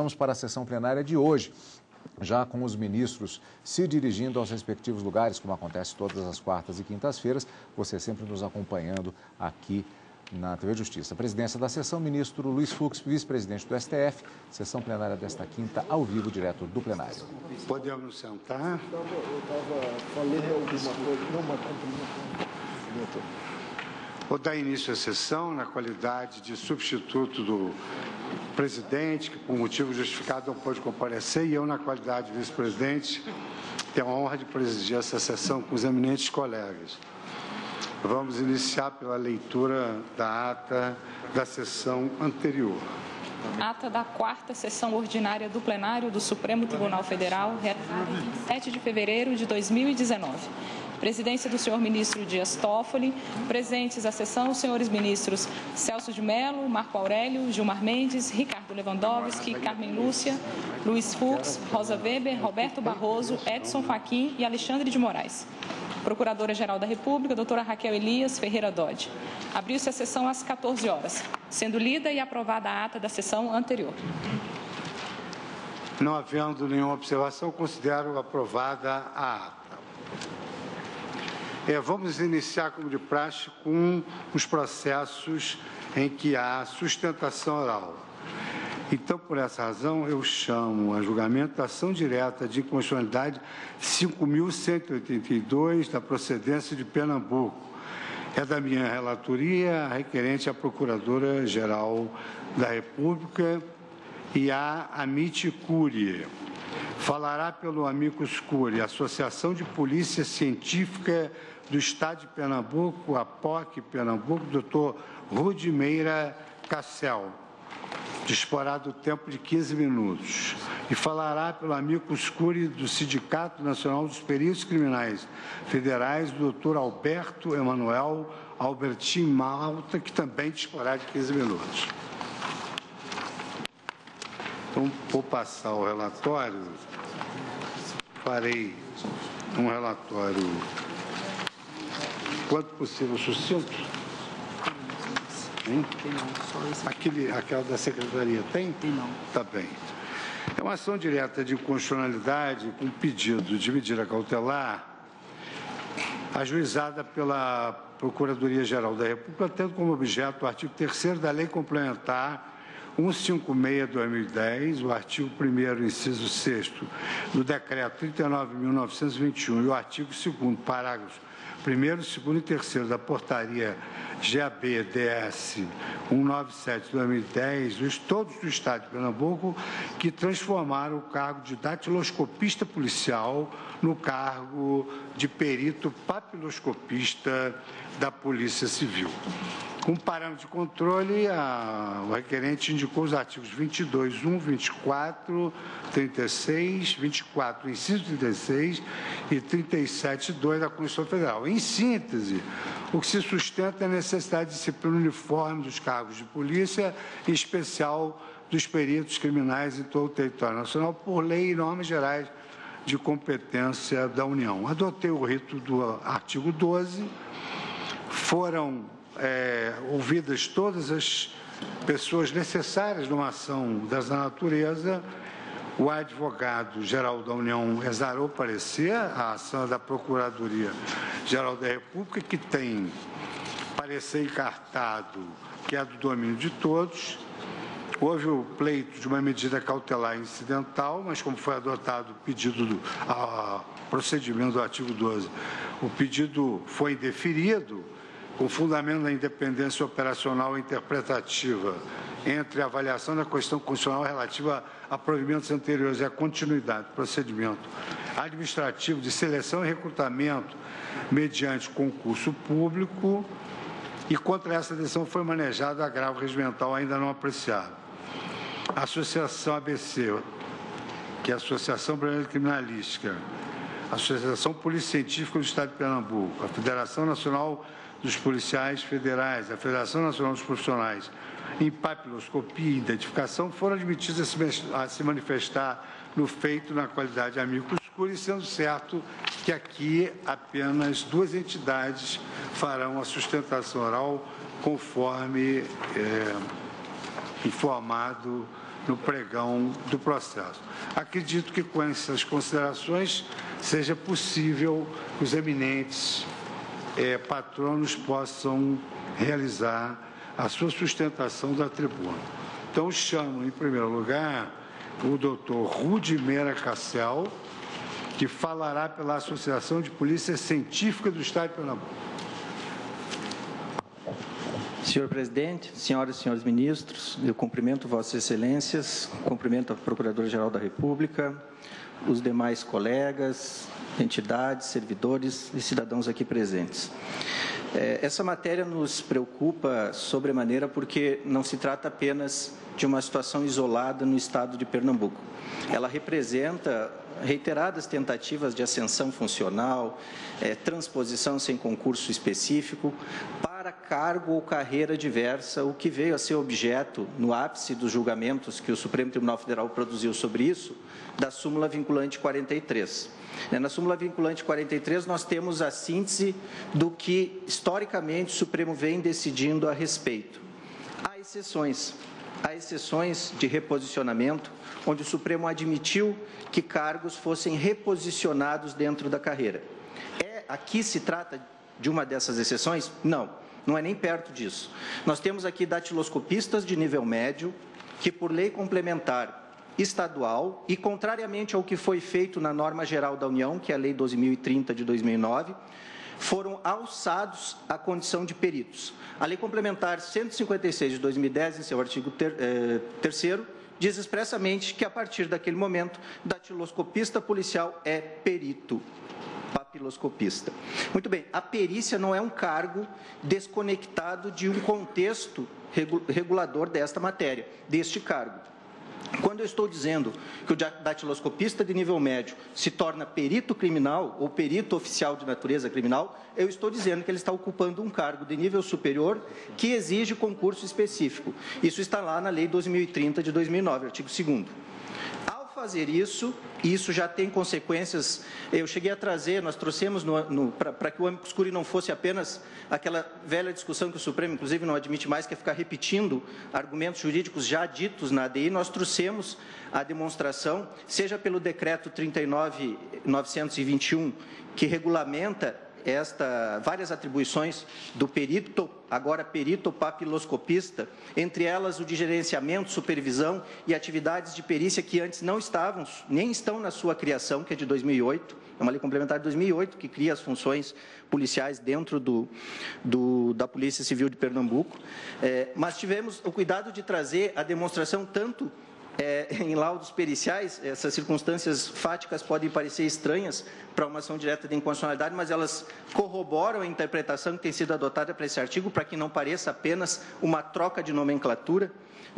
Vamos para a sessão plenária de hoje, já com os ministros se dirigindo aos respectivos lugares, como acontece todas as quartas e quintas-feiras, você sempre nos acompanhando aqui na TV Justiça. Presidência da sessão, ministro Luiz Fux, vice-presidente do STF, sessão plenária desta quinta, ao vivo, direto do plenário. Podemos sentar? Falei alguma coisa, não, mas cumprimento. Vou dar início à sessão na qualidade de substituto do presidente, que por motivo justificado não pôde comparecer, e eu, na qualidade de vice-presidente, tenho a honra de presidir essa sessão com os eminentes colegas. Vamos iniciar pela leitura da ata da sessão anterior. Ata da quarta sessão ordinária do plenário do Supremo Tribunal Federal, realizada em 27 de fevereiro de 2019. Presidência do senhor ministro Dias Toffoli. Presentes à sessão os senhores ministros Celso de Mello, Marco Aurélio, Gilmar Mendes, Ricardo Lewandowski, Carmen Lúcia, Luiz Fux, Rosa Weber, Roberto Barroso, Edson Fachin e Alexandre de Moraes. Procuradora-Geral da República, doutora Raquel Elias Ferreira Dodge. Abriu-se a sessão às 14 horas, sendo lida e aprovada a ata da sessão anterior. Não havendo nenhuma observação, considero aprovada a ata. Vamos iniciar, como de praxe, com os processos em que há sustentação oral. Então, por essa razão, eu chamo a julgamento a ação direta de inconstitucionalidade 5.182 da procedência de Pernambuco. É da minha relatoria, requerente à Procuradora-Geral da República e à Amite Curie. Falará pelo amicus curiae, Associação de Polícia Científica do Estado de Pernambuco, APOC Pernambuco, doutor Rudimeira Cassel. Disporá do tempo de 15 minutos. E falará pelo amicus curiae do Sindicato Nacional dos Peritos Criminais Federais, do doutor Alberto Emanuel Albertin Malta, que também disporá de 15 minutos. Então, vou passar o relatório. Farei um relatório, quanto possível, sucinto. Hein? Tem não, só esse. Aquela da Secretaria tem? Tem não. Tá bem. É uma ação direta de inconstitucionalidade com pedido de medida cautelar ajuizada pela Procuradoria-Geral da República, tendo como objeto o artigo 3º da Lei Complementar 156/2010, o artigo 1º, inciso 6º, do Decreto 39.921 e o artigo 2º, parágrafos 1º, 2º e 3º da Portaria GAB-DS 197/2010, todos do Estado de Pernambuco, que transformaram o cargo de datiloscopista policial no cargo de perito papiloscopista da Polícia Civil. Com parâmetro de controle, o requerente indicou os artigos 22.1, 24, 36, 24, inciso 36 e 37.2 da Constituição Federal. Em síntese, o que se sustenta é a necessidade de disciplina uniforme dos cargos de polícia, em especial dos peritos criminais em todo o território nacional, por lei e normas gerais de competência da União. Adotei o rito do artigo 12, foram ouvidas todas as pessoas necessárias numa ação dessa natureza. O advogado-geral da União exarou parecer, a ação da Procuradoria-Geral da República, que tem parecer encartado, que é do domínio de todos. Houve o pleito de uma medida cautelar incidental, mas como foi adotado o pedido procedimento do artigo 12, o pedido foi indeferido, com fundamento na independência operacional e interpretativa entre a avaliação da questão constitucional relativa a provimentos anteriores e a continuidade do procedimento administrativo de seleção e recrutamento mediante concurso público, e contra essa decisão foi manejado agravo regimental ainda não apreciado. A Associação ABC, que é a Associação Brasileira de Criminalística, a Associação Polícia Científica do Estado de Pernambuco, a Federação Nacional dos Policiais Federais, a Federação Nacional dos Profissionais em Papiloscopia e Identificação, foram admitidos a se manifestar no feito na qualidade de amicus curiae, sendo certo que aqui apenas duas entidades farão a sustentação oral conforme informado no pregão do processo. Acredito que com essas considerações seja possível que os eminentes patronos possam realizar a sua sustentação da tribuna. Então, chamo, em primeiro lugar, o doutor Rudi Meira Cassel, que falará pela Associação de Polícia Científica do Estado de Pernambuco. Senhor presidente, senhoras e senhores ministros, eu cumprimento Vossas Excelências, cumprimento a Procuradora-Geral da República, os demais colegas, entidades, servidores e cidadãos aqui presentes. Essa matéria nos preocupa sobremaneira porque não se trata apenas de uma situação isolada no estado de Pernambuco. Ela representa reiteradas tentativas de ascensão funcional, transposição sem concurso específico, para cargo ou carreira diversa, o que veio a ser objeto, no ápice dos julgamentos que o Supremo Tribunal Federal produziu sobre isso, da súmula vinculante 43. Na súmula vinculante 43, nós temos a síntese do que, historicamente, o Supremo vem decidindo a respeito. Há exceções de reposicionamento, onde o Supremo admitiu que cargos fossem reposicionados dentro da carreira. Aqui se trata de uma dessas exceções? Não é nem perto disso. Nós temos aqui datiloscopistas de nível médio, que por lei complementar estadual e contrariamente ao que foi feito na norma geral da União, que é a Lei 12.030 de 2009, foram alçados à condição de peritos. A Lei Complementar 156 de 2010, em seu artigo 3º, diz expressamente que, a partir daquele momento, datiloscopista policial é perito papiloscopista. Muito bem, a perícia não é um cargo desconectado de um contexto regulador desta matéria, deste cargo. Quando eu estou dizendo que o datiloscopista de nível médio se torna perito criminal ou perito oficial de natureza criminal, eu estou dizendo que ele está ocupando um cargo de nível superior que exige concurso específico. Isso está lá na Lei 12.030 de 2009, artigo 2º. Ao fazer isso já tem consequências. Eu cheguei a trazer, nós trouxemos para que o amicus curiae não fosse apenas aquela velha discussão que o Supremo, inclusive, não admite mais, que é ficar repetindo argumentos jurídicos já ditos na ADI, nós trouxemos a demonstração, seja pelo decreto 39.921, que regulamenta várias atribuições do perito, agora perito papiloscopista, entre elas o de gerenciamento, supervisão e atividades de perícia que antes não estavam, nem estão na sua criação, que é de 2008, é uma lei complementar de 2008, que cria as funções policiais dentro da Polícia Civil de Pernambuco, mas tivemos o cuidado de trazer a demonstração tanto em laudos periciais. Essas circunstâncias fáticas podem parecer estranhas para uma ação direta de inconstitucionalidade, mas elas corroboram a interpretação que tem sido adotada para esse artigo, para que não pareça apenas uma troca de nomenclatura.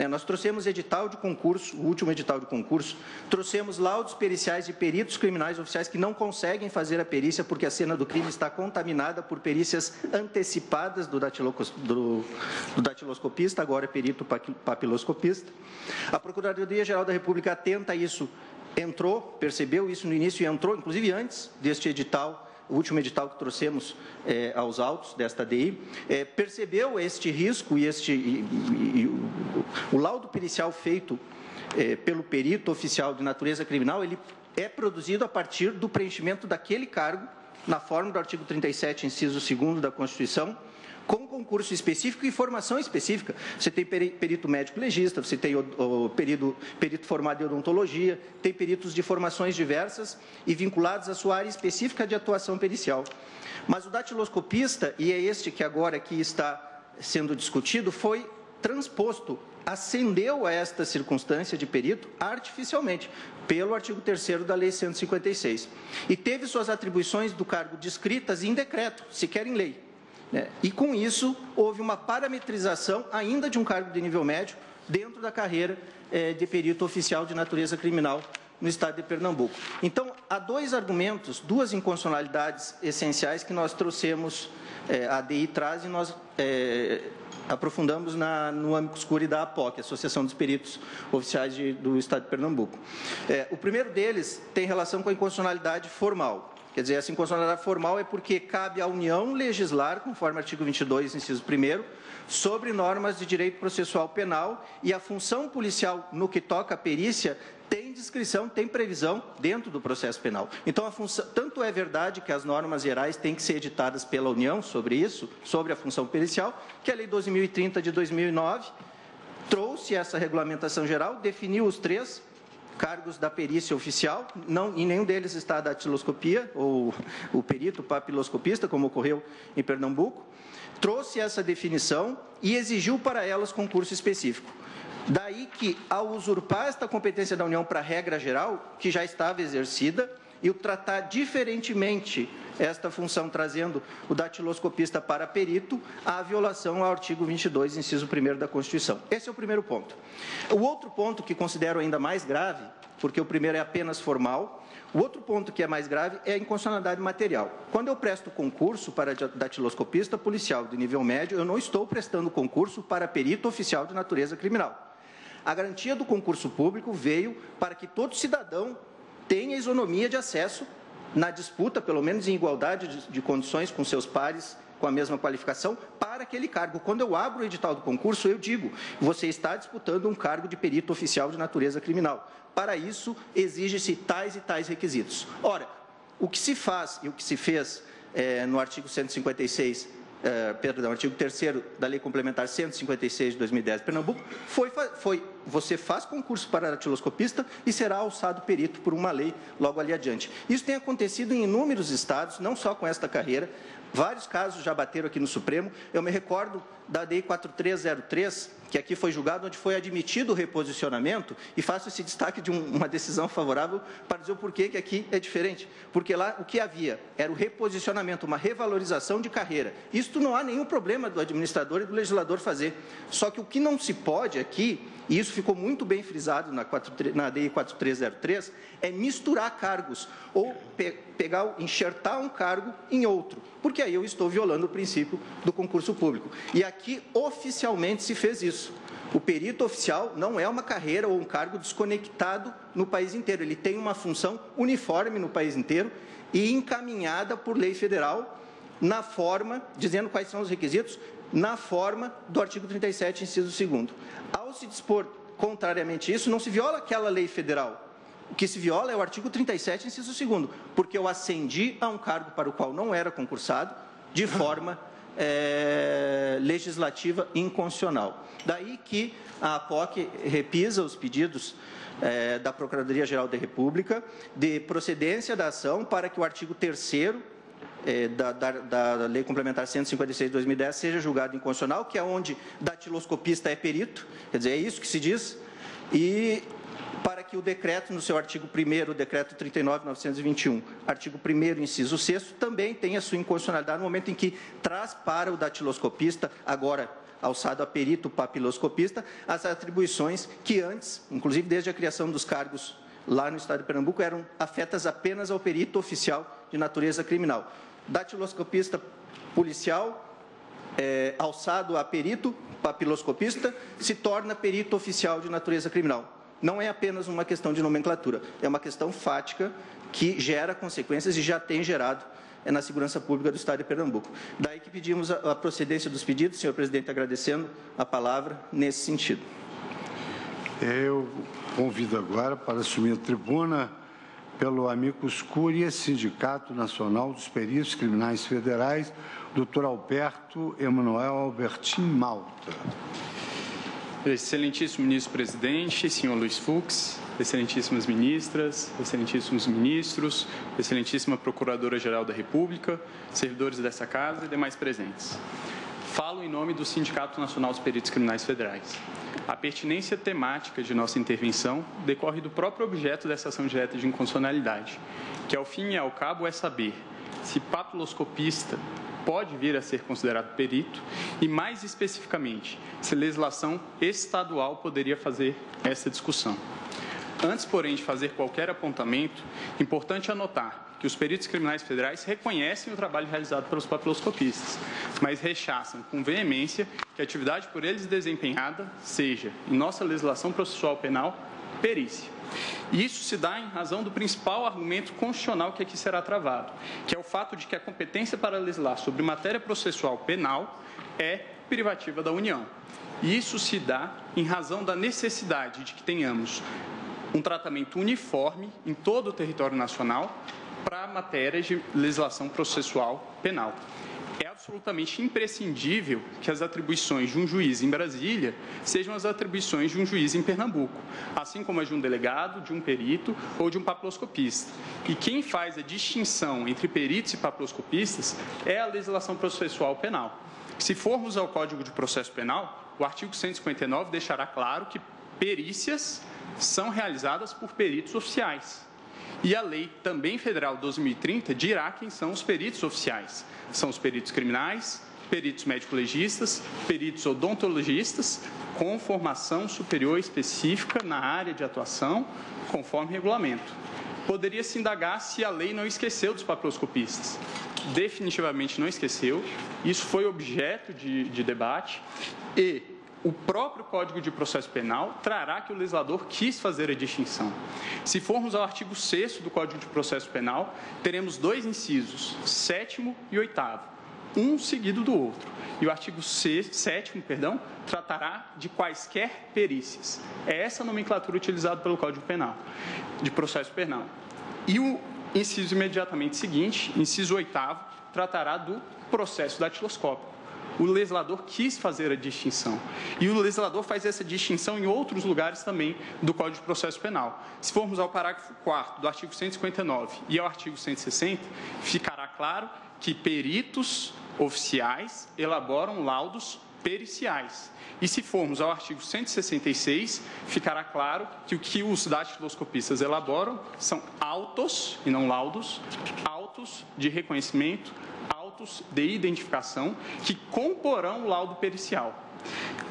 Nós trouxemos edital de concurso, o último edital de concurso, trouxemos laudos periciais de peritos criminais oficiais que não conseguem fazer a perícia porque a cena do crime está contaminada por perícias antecipadas do datiloscopista, agora é perito papiloscopista. A Procuradoria-Geral da República atenta a isso, percebeu isso no início e entrou, inclusive antes deste edital, o último edital que trouxemos aos autos desta ADI, percebeu este risco e o laudo pericial feito pelo perito oficial de natureza criminal, ele é produzido a partir do preenchimento daquele cargo, na forma do artigo 37, inciso 2º da Constituição, com concurso específico e formação específica. Você tem perito médico legista, você tem o perito formado em odontologia, tem peritos de formações diversas e vinculados à sua área específica de atuação pericial. Mas o datiloscopista, e é este que agora aqui está sendo discutido, foi transposto, ascendeu a esta circunstância de perito artificialmente, pelo artigo 3º da Lei 156. E teve suas atribuições do cargo descritas em decreto, sequer em lei. E, com isso, houve uma parametrização ainda de um cargo de nível médio dentro da carreira de perito oficial de natureza criminal no Estado de Pernambuco. Então, há dois argumentos, duas inconstitucionalidades essenciais que nós trouxemos, a ADI traz e nós aprofundamos no amicus curiae da APOC, Associação dos Peritos Oficiais do Estado de Pernambuco. O primeiro deles tem relação com a inconstitucionalidade formal. Quer dizer, essa inconstitucionalidade formal é porque cabe à União legislar, conforme o artigo 22, inciso 1º, sobre normas de direito processual penal, e a função policial, no que toca à perícia, tem descrição, tem previsão dentro do processo penal. Então, tanto é verdade que as normas gerais têm que ser editadas pela União sobre isso, sobre a função pericial, que a Lei 12.030 de 2009 trouxe essa regulamentação geral, definiu os 3 cargos da perícia oficial, em nenhum deles está a datiloscopia, ou o perito papiloscopista, como ocorreu em Pernambuco, trouxe essa definição e exigiu para elas concurso específico. Daí que, ao usurpar esta competência da União para a regra geral, que já estava exercida, e o tratar diferentemente esta função, trazendo o datiloscopista para perito, há violação ao artigo 22, inciso 1º da Constituição. Esse é o primeiro ponto. O outro ponto que considero ainda mais grave, porque o primeiro é apenas formal, o outro ponto que é mais grave é a inconstitucionalidade material. Quando eu presto concurso para datiloscopista policial de nível médio, eu não estou prestando concurso para perito oficial de natureza criminal. A garantia do concurso público veio para que todo cidadão tenha isonomia de acesso na disputa, pelo menos em igualdade de condições com seus pares, com a mesma qualificação, para aquele cargo. Quando eu abro o edital do concurso, eu digo, você está disputando um cargo de perito oficial de natureza criminal. Para isso, exige-se tais e tais requisitos. Ora, o que se faz e o que se fez no artigo 156, artigo 3º da Lei Complementar 156 de 2010 de Pernambuco, você faz concurso para datiloscopista e será alçado perito por uma lei logo ali adiante. Isso tem acontecido em inúmeros estados, não só com esta carreira. Vários casos já bateram aqui no Supremo. Eu me recordo da DI 4303, que aqui foi julgado, onde foi admitido o reposicionamento, e faço esse destaque de uma decisão favorável para dizer o porquê que aqui é diferente. Porque lá o que havia era o reposicionamento, uma revalorização de carreira. Isto não há nenhum problema do administrador e do legislador fazer. Só que o que não se pode aqui, e isso ficou muito bem frisado na DI 4303, é misturar cargos, ou enxertar um cargo em outro, porque aí eu estou violando o princípio do concurso público. E aqui, oficialmente, se fez isso. O perito oficial não é uma carreira ou um cargo desconectado no país inteiro. Ele tem uma função uniforme no país inteiro e encaminhada por lei federal, na forma, dizendo quais são os requisitos, na forma do artigo 37, inciso 2º. Ao se dispor contrariamente a isso, não se viola aquela lei federal. O que se viola é o artigo 37, inciso 2º, porque eu ascendi a um cargo para o qual não era concursado de forma legislativa inconstitucional. Daí que a APOC repisa os pedidos da Procuradoria-Geral da República de procedência da ação para que o artigo 3º da Lei Complementar 156 de 2010 seja julgado inconstitucional, que é onde datiloscopista é perito, quer dizer, é isso que se diz, e para que o decreto, no seu artigo 1º, o decreto 39.921, artigo 1º, inciso 6º, também tenha sua inconstitucionalidade no momento em que traz para o datiloscopista, agora alçado a perito papiloscopista, as atribuições que antes, inclusive desde a criação dos cargos lá no estado de Pernambuco, eram afetas apenas ao perito oficial de natureza criminal. Datiloscopista policial, alçado a perito papiloscopista, se torna perito oficial de natureza criminal. Não é apenas uma questão de nomenclatura, é uma questão fática que gera consequências e já tem gerado na segurança pública do estado de Pernambuco. Daí que pedimos a procedência dos pedidos, senhor presidente, agradecendo a palavra nesse sentido. Eu convido agora para assumir a tribuna pelo Amicus Curiae, Sindicato Nacional dos Peritos Criminais Federais, Dr. Alberto Emanuel Albertin Malta. Excelentíssimo ministro-presidente, senhor Luiz Fux, excelentíssimas ministras, excelentíssimos ministros, excelentíssima Procuradora-Geral da República, servidores dessa casa e demais presentes. Falo em nome do Sindicato Nacional dos Peritos Criminais Federais. A pertinência temática de nossa intervenção decorre do próprio objeto dessa ação direta de inconstitucionalidade, que ao fim e ao cabo é saber se papiloscopista pode vir a ser considerado perito e, mais especificamente, se legislação estadual poderia fazer essa discussão. Antes, porém, de fazer qualquer apontamento, importante anotar que os peritos criminais federais reconhecem o trabalho realizado pelos papiloscopistas, mas rechaçam com veemência que a atividade por eles desempenhada seja, em nossa legislação processual penal, perícia. E isso se dá em razão do principal argumento constitucional que aqui será travado, que é o fato de que a competência para legislar sobre matéria processual penal é privativa da União. E isso se dá em razão da necessidade de que tenhamos um tratamento uniforme em todo o território nacional para matérias de legislação processual penal. É absolutamente imprescindível que as atribuições de um juiz em Brasília sejam as atribuições de um juiz em Pernambuco, assim como as de um delegado, de um perito ou de um papiloscopista. E quem faz a distinção entre peritos e papiloscopistas é a legislação processual penal. Se formos ao Código de Processo Penal, o artigo 159 deixará claro que perícias são realizadas por peritos oficiais. E a lei também federal 2030 dirá quem são os peritos oficiais. São os peritos criminais, peritos médico-legistas, peritos odontologistas, com formação superior específica na área de atuação, conforme regulamento. Poderia-se indagar se a lei não esqueceu dos papiloscopistas. Definitivamente não esqueceu. Isso foi objeto de debate e o próprio Código de Processo Penal trará que o legislador quis fazer a distinção. Se formos ao artigo 6º do Código de Processo Penal, teremos dois incisos, 7º e 8º, um seguido do outro. E o artigo 7º, tratará de quaisquer perícias. É essa a nomenclatura utilizada pelo Código Penal, de Processo Penal. E o inciso imediatamente seguinte, inciso 8º, tratará do processo datiloscópico. O legislador quis fazer a distinção. E o legislador faz essa distinção em outros lugares também do Código de Processo Penal. Se formos ao parágrafo 4º do artigo 159 e ao artigo 160, ficará claro que peritos oficiais elaboram laudos periciais. E se formos ao artigo 166, ficará claro que o que os datiloscopistas elaboram são autos, e não laudos, autos de reconhecimento, autos de identificação, que comporão o laudo pericial.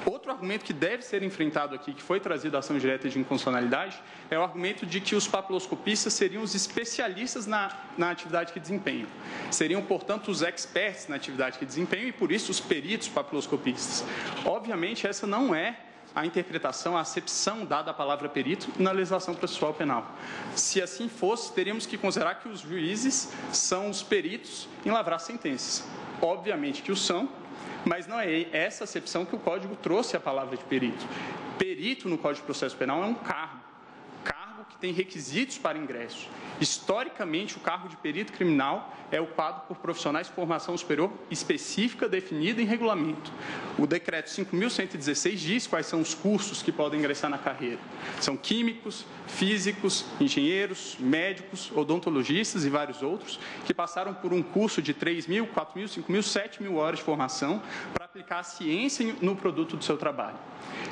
Outro argumento que deve ser enfrentado aqui, que foi trazido à ação direta de inconstitucionalidade, é o argumento de que os papiloscopistas seriam os especialistas na atividade que desempenham. Seriam, portanto, os experts na atividade que desempenham e, por isso, os peritos papiloscopistas. Obviamente, essa não é a interpretação, a acepção dada à palavra perito na legislação processual penal. Se assim fosse, teríamos que considerar que os juízes são os peritos em lavrar sentenças. Obviamente que o são, mas não é essa acepção que o Código trouxe a palavra de perito. Perito no Código de Processo Penal é um cargo que tem requisitos para ingresso. Historicamente, o cargo de perito criminal é ocupado por profissionais de formação superior específica definida em regulamento. O decreto 5.116 diz quais são os cursos que podem ingressar na carreira. São químicos, físicos, engenheiros, médicos, odontologistas e vários outros que passaram por um curso de 3.000, 4.000, 5.000, 7.000 horas de formação para aplicar a ciência no produto do seu trabalho.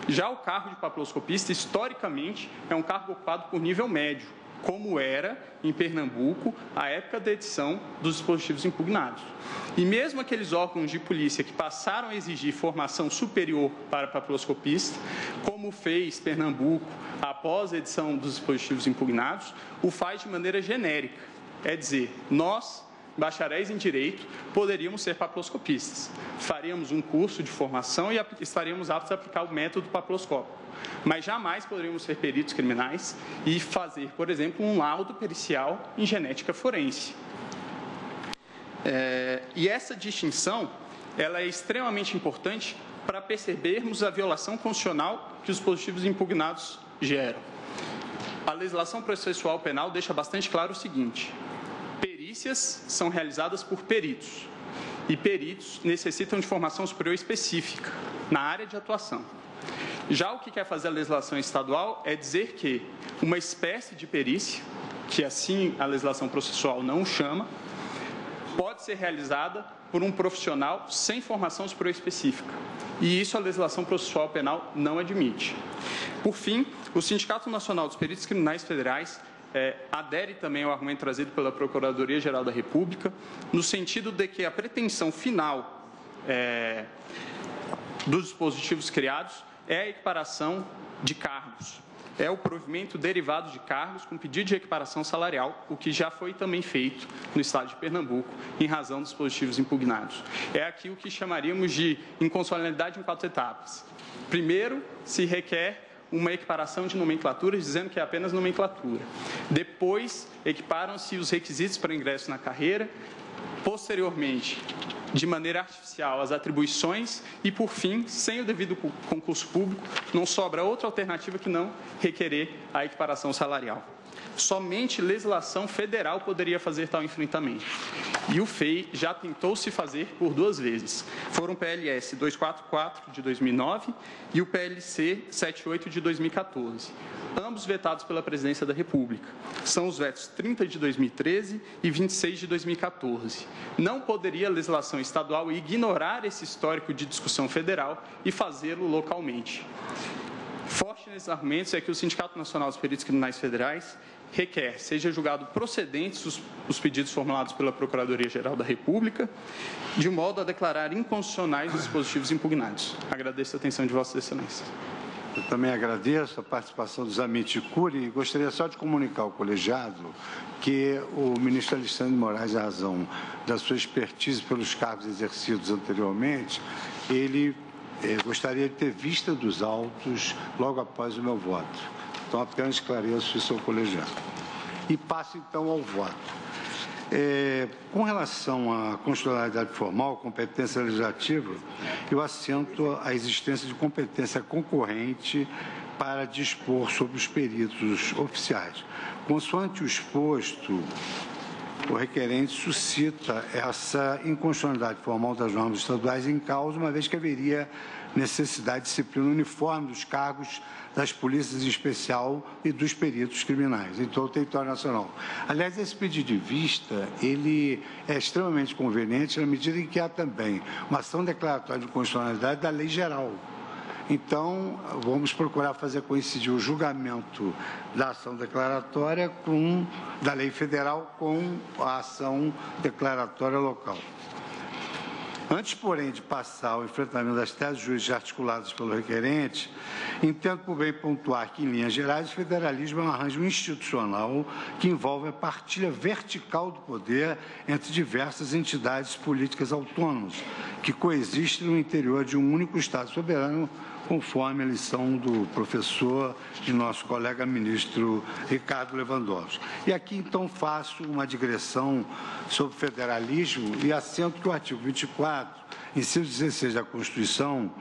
Já o cargo de papiloscopista, historicamente, é um cargo ocupado por nível médio, como era em Pernambuco à época da edição dos dispositivos impugnados. E mesmo aqueles órgãos de polícia que passaram a exigir formação superior para papiloscopista, como fez Pernambuco após a edição dos dispositivos impugnados, o faz de maneira genérica. É dizer, nós, bacharéis em Direito, poderíamos ser papiloscopistas. Faríamos um curso de formação e estaríamos aptos a aplicar o método papiloscópico. Mas jamais poderíamos ser peritos criminais e fazer, por exemplo, um laudo pericial em genética forense. E essa distinção ela é extremamente importante para percebermos a violação constitucional que os dispositivos impugnados geram. A legislação processual penal deixa bastante claro o seguinte: perícias são realizadas por peritos, e peritos necessitam de formação superior específica na área de atuação. Já o que quer fazer a legislação estadual é dizer que uma espécie de perícia, que assim a legislação processual não o chama, pode ser realizada por um profissional sem formação superior específica. E isso a legislação processual penal não admite. Por fim, o Sindicato Nacional dos Peritos Criminais Federais adere também ao argumento trazido pela Procuradoria-Geral da República, no sentido de que a pretensão final dos dispositivos criados é a equiparação de cargos. É o provimento derivado de cargos com pedido de equiparação salarial, o que já foi também feito no Estado de Pernambuco, em razão dos dispositivos impugnados. É aqui o que chamaríamos de inconstitucionalidade em 4 etapas. Primeiro, se requer uma equiparação de nomenclaturas, dizendo que é apenas nomenclatura. Depois, equiparam-se os requisitos para ingresso na carreira, posteriormente, de maneira artificial, as atribuições e, por fim, sem o devido concurso público, não sobra outra alternativa que não requerer a equiparação salarial. Somente legislação federal poderia fazer tal enfrentamento. E o FEI já tentou se fazer por 2 vezes. Foram o PLS 244 de 2009 e o PLC 78 de 2014, ambos vetados pela Presidência da República. São os vetos 30 de 2013 e 26 de 2014. Não poderia a legislação estadual ignorar esse histórico de discussão federal e fazê-lo localmente. Forte nesses argumentos é que o Sindicato Nacional dos Peritos Criminais Federais requer seja julgado procedentes os pedidos formulados pela Procuradoria-Geral da República, de modo a declarar inconstitucionais os dispositivos impugnados. Agradeço a atenção de Vossa Excelência. Eu também agradeço a participação dos amici curiae e gostaria só de comunicar ao colegiado que o ministro Alexandre de Moraes, em razão da sua expertise pelos cargos exercidos anteriormente, ele gostaria de ter vista dos autos logo após o meu voto. Então, apenas esclareço isso ao colegiado. E passo, então, ao voto. Com relação à constitucionalidade formal, competência legislativa, eu assento a existência de competência concorrente para dispor sobre os peritos oficiais. Consoante o exposto, o requerente suscita essa inconstitucionalidade formal das normas estaduais em causa, uma vez que haveria necessidade de disciplina uniforme dos cargos das polícias em especial e dos peritos criminais em todo o território nacional. Aliás, esse pedido de vista, ele é extremamente conveniente na medida em que há também uma ação declaratória de constitucionalidade da lei geral. Então, vamos procurar fazer coincidir o julgamento da ação declaratória da lei federal com a ação declaratória local. Antes, porém, de passar ao enfrentamento das teses jurídicas articuladas pelo requerente, entendo por bem pontuar que, em linhas gerais, o federalismo é um arranjo institucional que envolve a partilha vertical do poder entre diversas entidades políticas autônomas, que coexistem no interior de um único Estado soberano, conforme a lição do professor e nosso colega ministro Ricardo Lewandowski. E aqui, então, faço uma digressão sobre federalismo e assento que o artigo 24, inciso 16 da Constituição,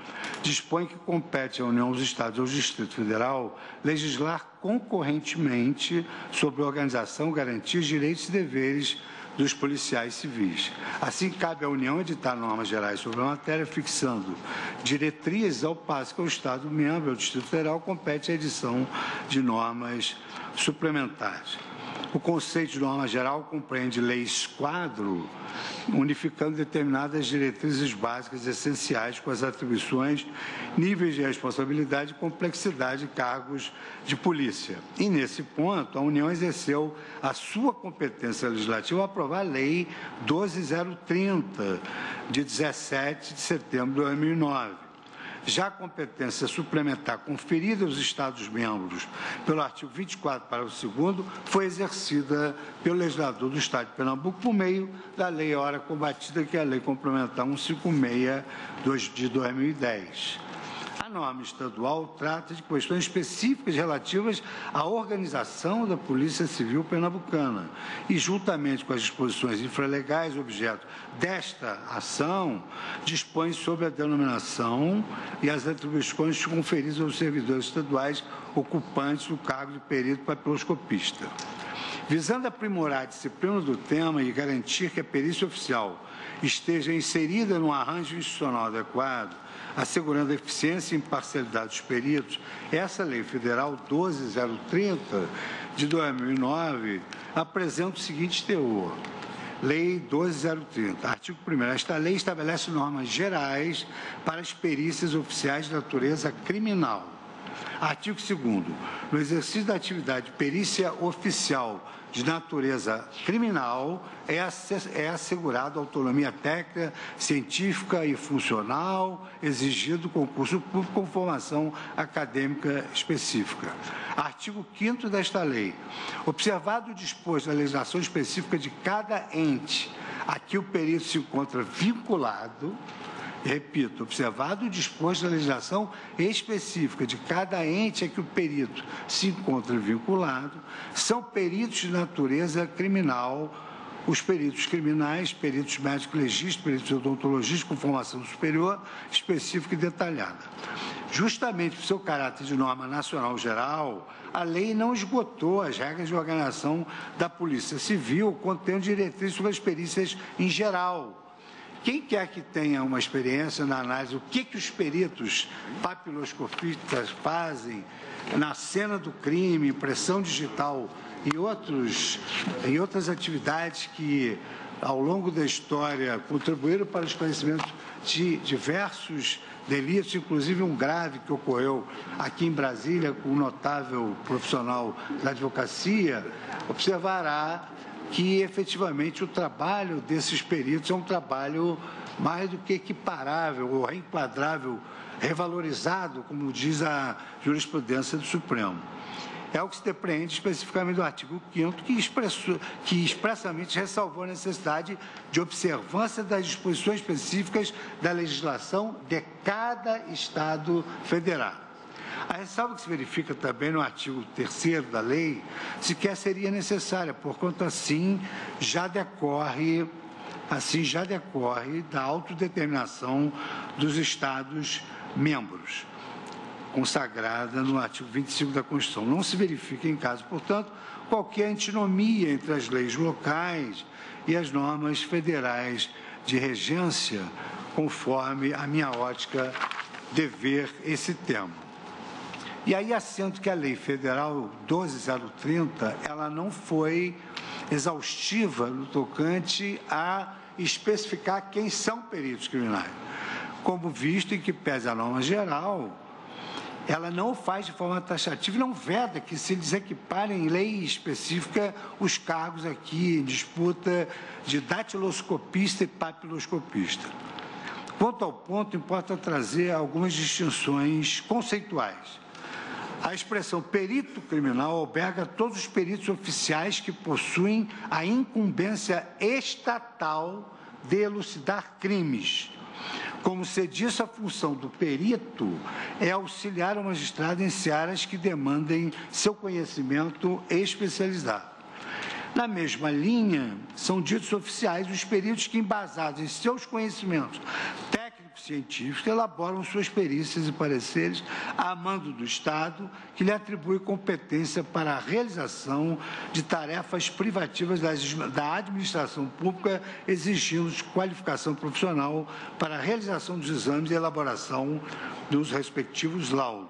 dispõe que compete à União, aos Estados e ao Distrito Federal legislar concorrentemente sobre a organização, garantias, direitos e deveres dos policiais civis. Assim, cabe à União editar normas gerais sobre a matéria, fixando diretrizes, ao passo que ao Estado membro, ao Distrito Federal, compete a edição de normas suplementares. O conceito de norma geral compreende leis-quadro, unificando determinadas diretrizes básicas essenciais com as atribuições, níveis de responsabilidade e complexidade de cargos de polícia. E, nesse ponto, a União exerceu a sua competência legislativa ao aprovar a Lei 12.030, de 17 de setembro de 2009. Já a competência suplementar conferida aos Estados-membros pelo artigo 24, parágrafo 2º, foi exercida pelo legislador do Estado de Pernambuco por meio da Lei Hora Combatida, que é a Lei Complementar 156 de 2010. A norma estadual trata de questões específicas relativas à organização da Polícia Civil Pernambucana e, juntamente com as disposições infralegais objeto desta ação, dispõe sobre a denominação e as atribuições conferidas aos servidores estaduais ocupantes do cargo de perito papiloscopista. Visando aprimorar a disciplina do tema e garantir que a perícia oficial esteja inserida num arranjo institucional adequado, assegurando a eficiência e imparcialidade dos peritos, essa Lei Federal 12.030, de 2009, apresenta o seguinte teor. Lei 12.030, artigo 1º. Esta lei estabelece normas gerais para as perícias oficiais de natureza criminal. Artigo 2º. No exercício da atividade de perícia oficial de natureza criminal, é assegurada a autonomia técnica, científica e funcional, exigido do concurso público com formação acadêmica específica. Artigo 5º desta lei. Observado o disposto da legislação específica de cada ente a que o perito se encontra vinculado, repito, observado o disposto da legislação específica de cada ente a que o perito se encontra vinculado, são peritos de natureza criminal, os peritos criminais, peritos médicos legistas, peritos odontologistas com formação superior específica e detalhada. Justamente por seu caráter de norma nacional geral, a lei não esgotou as regras de organização da Polícia Civil, contendo diretrizes sobre as perícias em geral. Quem quer que tenha uma experiência na análise, o que os peritos papiloscopistas fazem na cena do crime, impressão digital e outras atividades que, ao longo da história, contribuíram para o esclarecimento de diversos delitos, inclusive um grave que ocorreu aqui em Brasília com um notável profissional da advocacia, observará que, efetivamente, o trabalho desses peritos é um trabalho mais do que equiparável ou reenquadrável, revalorizado, como diz a jurisprudência do Supremo. É o que se depreende especificamente do artigo 5º, que expressamente ressalvou a necessidade de observância das disposições específicas da legislação de cada Estado federal. A ressalva que se verifica também no artigo 3º da lei, sequer seria necessária, porquanto assim já decorre da autodeterminação dos Estados membros, consagrada no artigo 25 da Constituição. Não se verifica em caso, portanto, qualquer antinomia entre as leis locais e as normas federais de regência, conforme a minha ótica de ver esse tema. E aí assento que a Lei Federal 12.030, ela não foi exaustiva no tocante a especificar quem são peritos criminais. Como visto em que pese a norma geral, ela não faz de forma taxativa e não veda que se desequiparem em lei específica os cargos aqui em disputa de datiloscopista e papiloscopista. Quanto ao ponto, importa trazer algumas distinções conceituais. A expressão perito criminal alberga todos os peritos oficiais que possuem a incumbência estatal de elucidar crimes. Como se disse, a função do perito é auxiliar o magistrado em searas que demandem seu conhecimento especializado. Na mesma linha, são ditos oficiais os peritos que, embasados em seus conhecimentos técnico-científicos, elaboram suas perícias e pareceres a mando do Estado, que lhe atribui competência para a realização de tarefas privativas da administração pública, exigindo qualificação profissional para a realização dos exames e elaboração dos respectivos laudos.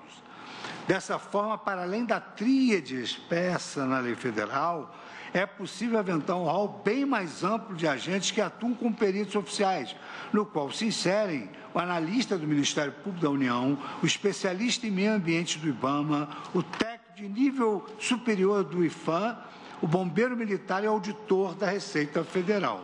Dessa forma, para além da tríade expressa na lei federal, é possível aventar um rol bem mais amplo de agentes que atuam como peritos oficiais, no qual se inserem o analista do Ministério Público da União, o especialista em meio ambiente do IBAMA, o técnico de nível superior do IFAM, o bombeiro militar e o auditor da Receita Federal.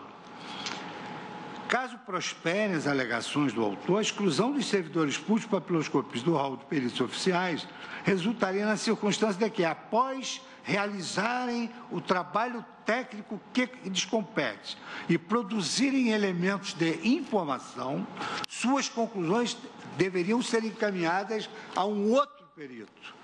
Caso prosperem as alegações do autor, a exclusão dos servidores públicos papiloscópicos do rol de peritos oficiais resultaria na circunstância de que, após realizarem o trabalho técnico que lhes compete e produzirem elementos de informação, suas conclusões deveriam ser encaminhadas a um outro perito,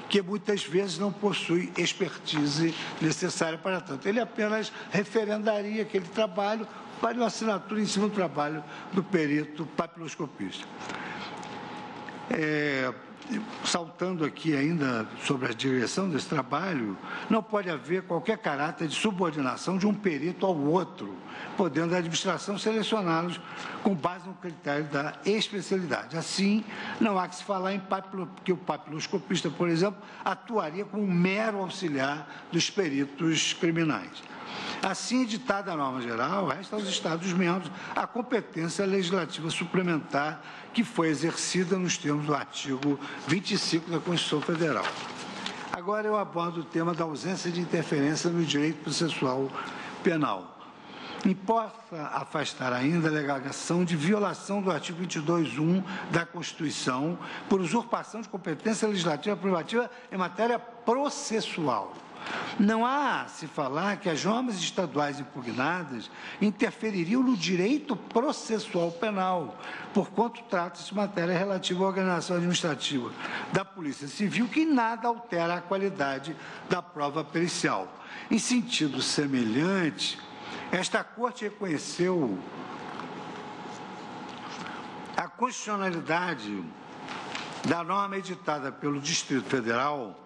que muitas vezes não possui expertise necessária para tanto. Ele apenas referendaria aquele trabalho, faria uma assinatura em cima do trabalho do perito papiloscopista. Saltando aqui ainda sobre a direção desse trabalho, não pode haver qualquer caráter de subordinação de um perito ao outro, podendo a administração selecioná-los com base no critério da especialidade. Assim, não há que se falar que o papiloscopista, por exemplo, atuaria como um mero auxiliar dos peritos criminais. Assim, editada a norma geral, resta aos Estados-membros a competência legislativa suplementar que foi exercida nos termos do artigo 25 da Constituição Federal. Agora eu abordo o tema da ausência de interferência no direito processual penal. Importa afastar ainda a alegação de violação do artigo 22.1 da Constituição por usurpação de competência legislativa privativa em matéria processual. Não há se falar que as normas estaduais impugnadas interfeririam no direito processual penal, porquanto trata-se de matéria relativa à organização administrativa da Polícia Civil, que em nada altera a qualidade da prova pericial. Em sentido semelhante, esta Corte reconheceu a constitucionalidade da norma editada pelo Distrito Federal,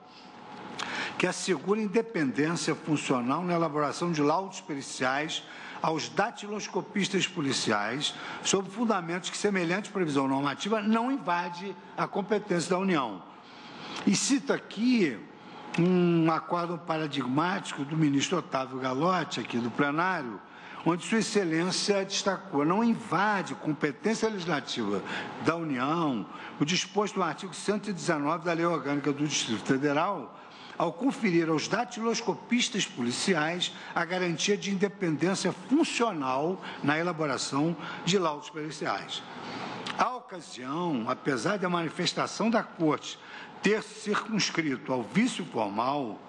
que assegura independência funcional na elaboração de laudos periciais aos datiloscopistas policiais, sob fundamentos que semelhante previsão normativa não invade a competência da União. E cito aqui um acórdão paradigmático do ministro Otávio Galotti, aqui do plenário, onde Sua Excelência destacou: não invade competência legislativa da União o disposto no artigo 119 da Lei Orgânica do Distrito Federal, ao conferir aos datiloscopistas policiais a garantia de independência funcional na elaboração de laudos periciais. À ocasião, apesar da manifestação da Corte ter se circunscrito ao vício formal,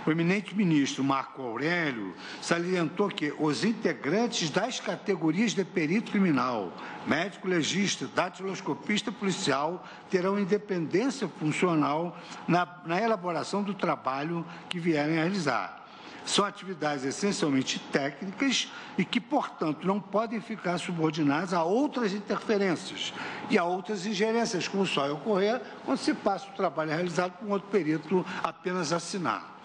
o eminente ministro Marco Aurélio salientou que os integrantes das categorias de perito criminal, médico legista, datiloscopista policial terão independência funcional na elaboração do trabalho que vierem a realizar. São atividades essencialmente técnicas e que, portanto, não podem ficar subordinadas a outras interferências e a outras ingerências, como só ocorrer quando se passa o trabalho realizado por um outro perito apenas assinar.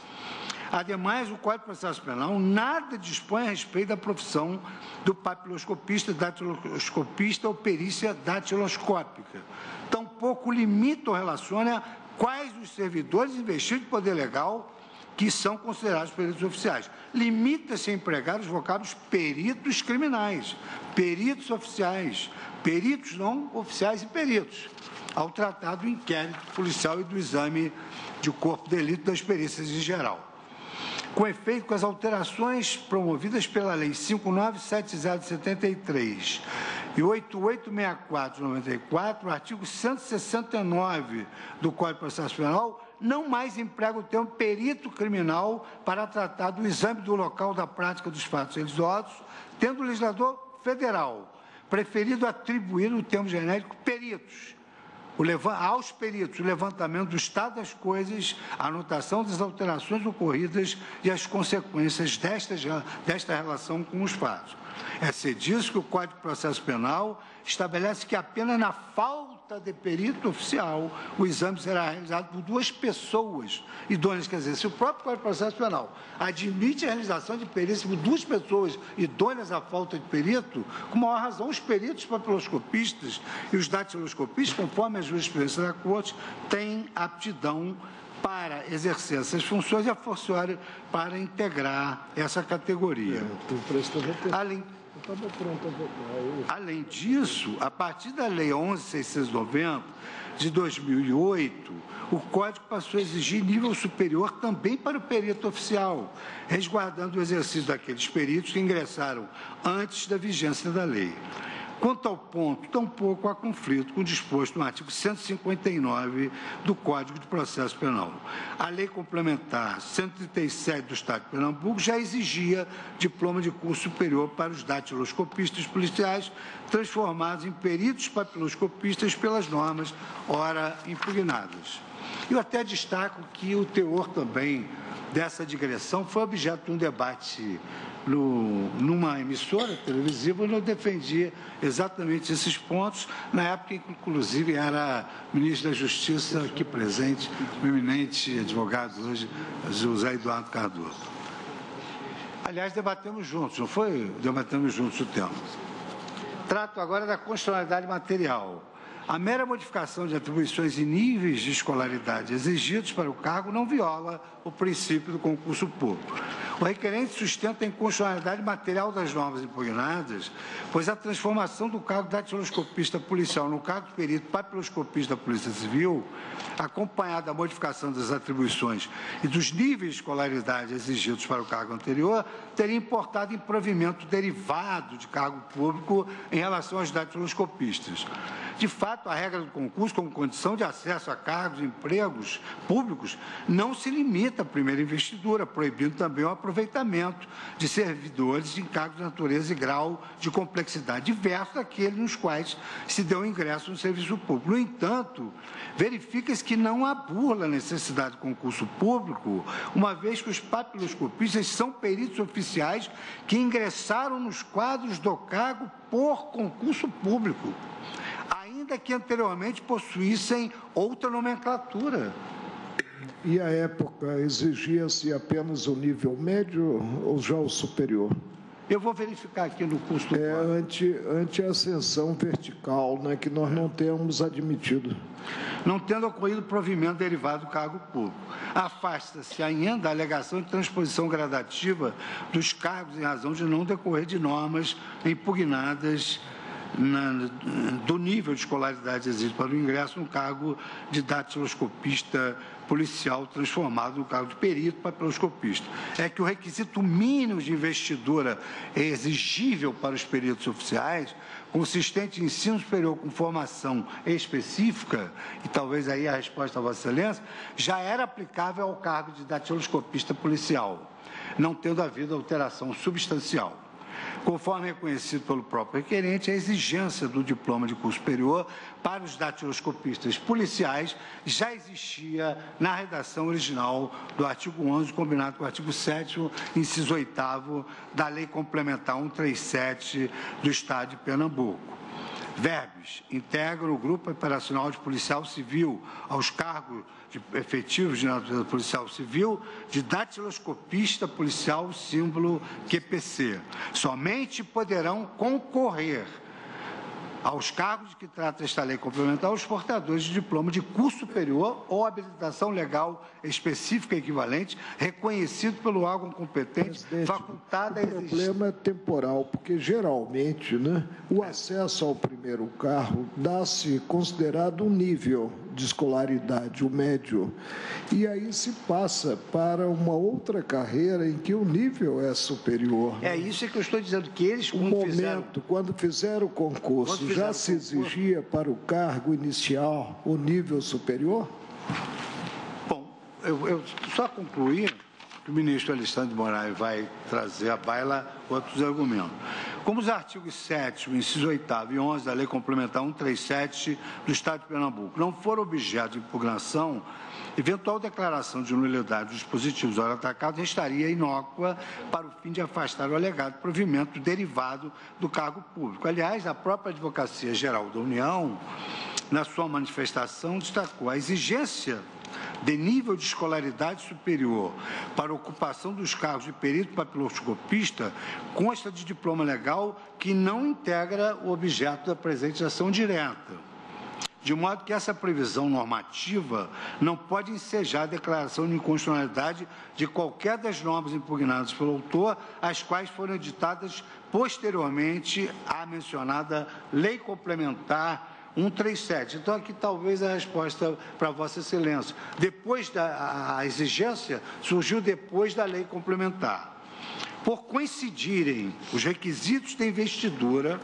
Ademais, o Código de Processo Penal nada dispõe a respeito da profissão do papiloscopista, datiloscopista ou perícia datiloscópica. Tampouco limita ou relaciona quais os servidores investidos de poder legal que são considerados peritos oficiais. Limita-se a empregar os vocábulos peritos criminais, peritos oficiais, peritos não oficiais e peritos, ao tratar do inquérito policial e do exame de corpo de delito das perícias em geral. Com efeito, com as alterações promovidas pela Lei 5970 de 73 e 8864 de 94, o artigo 169 do Código de Processo Penal não mais emprega o termo perito criminal para tratar do exame do local da prática dos fatos religiosos, tendo o legislador federal preferido atribuir o termo genérico peritos, aos peritos, o levantamento do estado das coisas, a anotação das alterações ocorridas e as consequências desta relação com os fatos. É disso que o Código de Processo Penal estabelece que apenas na falta de perito oficial o exame será realizado por duas pessoas idôneas. Quer dizer, se o próprio Código de Processo Penal admite a realização de perícia por duas pessoas idôneas à falta de perito, com maior razão os peritos papiloscopistas e os datiloscopistas, conforme a jurisprudência da Corte, têm aptidão para exercer essas funções e a forciória para integrar essa categoria. Além disso, a partir da Lei 11.690 de 2008, o Código passou a exigir nível superior também para o perito oficial, resguardando o exercício daqueles peritos que ingressaram antes da vigência da lei. Quanto ao ponto, tampouco há conflito com o disposto no artigo 159 do Código de Processo Penal. A Lei Complementar 137 do Estado de Pernambuco já exigia diploma de curso superior para os datiloscopistas policiais, transformados em peritos papiloscopistas pelas normas ora impugnadas. Eu até destaco que o teor também dessa digressão foi objeto de um debate numa emissora televisiva, onde eu defendia exatamente esses pontos, na época em que, inclusive, era ministro da Justiça aqui presente, o eminente advogado hoje, José Eduardo Cardoso. Aliás, debatemos juntos, não foi? Debatemos juntos o tema. Trato agora da constitucionalidade material. A mera modificação de atribuições e níveis de escolaridade exigidos para o cargo não viola o princípio do concurso público. O requerente sustenta a inconstitucionalidade material das normas impugnadas, pois a transformação do cargo de datiloscopista policial no cargo de perito papiloscopista da Polícia Civil, acompanhada da modificação das atribuições e dos níveis de escolaridade exigidos para o cargo anterior, teria importado improvimento derivado de cargo público em relação aos datiloscopistas. De fato, a regra do concurso, como condição de acesso a cargos e empregos públicos, não se limita à primeira investidura, proibindo também o aproveitamento de servidores em cargos de natureza e grau de complexidade diversos daqueles nos quais se deu ingresso no serviço público. No entanto, verifica-se que não há burla necessidade de concurso público, uma vez que os papiloscopistas são peritos oficiais que ingressaram nos quadros do cargo por concurso público, ainda que anteriormente possuíssem outra nomenclatura. E à época exigia-se apenas o nível médio ou já o superior? Eu vou verificar aqui no curso. Ante a ascensão vertical, né, que nós não temos admitido. Não tendo ocorrido provimento derivado do cargo público. Afasta-se ainda a alegação de transposição gradativa dos cargos em razão de não decorrer de normas impugnadas do nível de escolaridade exigido para o ingresso no cargo de datiloscopista policial transformado no cargo de perito papiloscopista. É que o requisito mínimo de investidura exigível para os peritos oficiais, consistente em ensino superior com formação específica, e talvez aí a resposta a Vossa Excelência, já era aplicável ao cargo de datiloscopista policial, não tendo havido alteração substancial. Conforme reconhecido pelo próprio requerente, a exigência do diploma de curso superior para os datiloscopistas policiais já existia na redação original do artigo 11, combinado com o artigo 7º, inciso 8º da Lei Complementar 137 do Estado de Pernambuco. Verbes integram o Grupo Operacional de Policial Civil aos cargos efetivos de natureza policial civil de datiloscopista policial símbolo QPC. Somente poderão concorrer aos cargos de que trata esta lei complementar os portadores de diploma de curso superior ou habilitação legal específica equivalente, reconhecido pelo órgão competente, facultada a exigir. O problema é temporal, porque geralmente, né, o acesso ao primeiro cargo dá-se considerado um nível de escolaridade, o médio, e aí se passa para uma outra carreira em que o nível é superior. É isso que eu estou dizendo, que eles quando fizeram o concurso, já se exigia para o cargo inicial o nível superior? Bom, eu só concluir que o ministro Alexandre de Moraes vai trazer à baila outros argumentos. Como os artigos 7º, inciso 8º e 11 da Lei Complementar 137 do Estado de Pernambuco não foram objeto de impugnação, eventual declaração de nulidade dos dispositivos ora atacados estaria inócua para o fim de afastar o alegado provimento derivado do cargo público. Aliás, a própria Advocacia Geral da União, na sua manifestação, destacou a exigência de nível de escolaridade superior para a ocupação dos cargos de perito papiloscopista consta de diploma legal que não integra o objeto da presente ação direta, de modo que essa previsão normativa não pode ensejar a declaração de inconstitucionalidade de qualquer das normas impugnadas pelo autor, as quais foram editadas posteriormente à mencionada Lei Complementar 137. Então, aqui talvez a resposta para Vossa Excelência. A exigência surgiu depois da lei complementar. Por coincidirem os requisitos de investidura,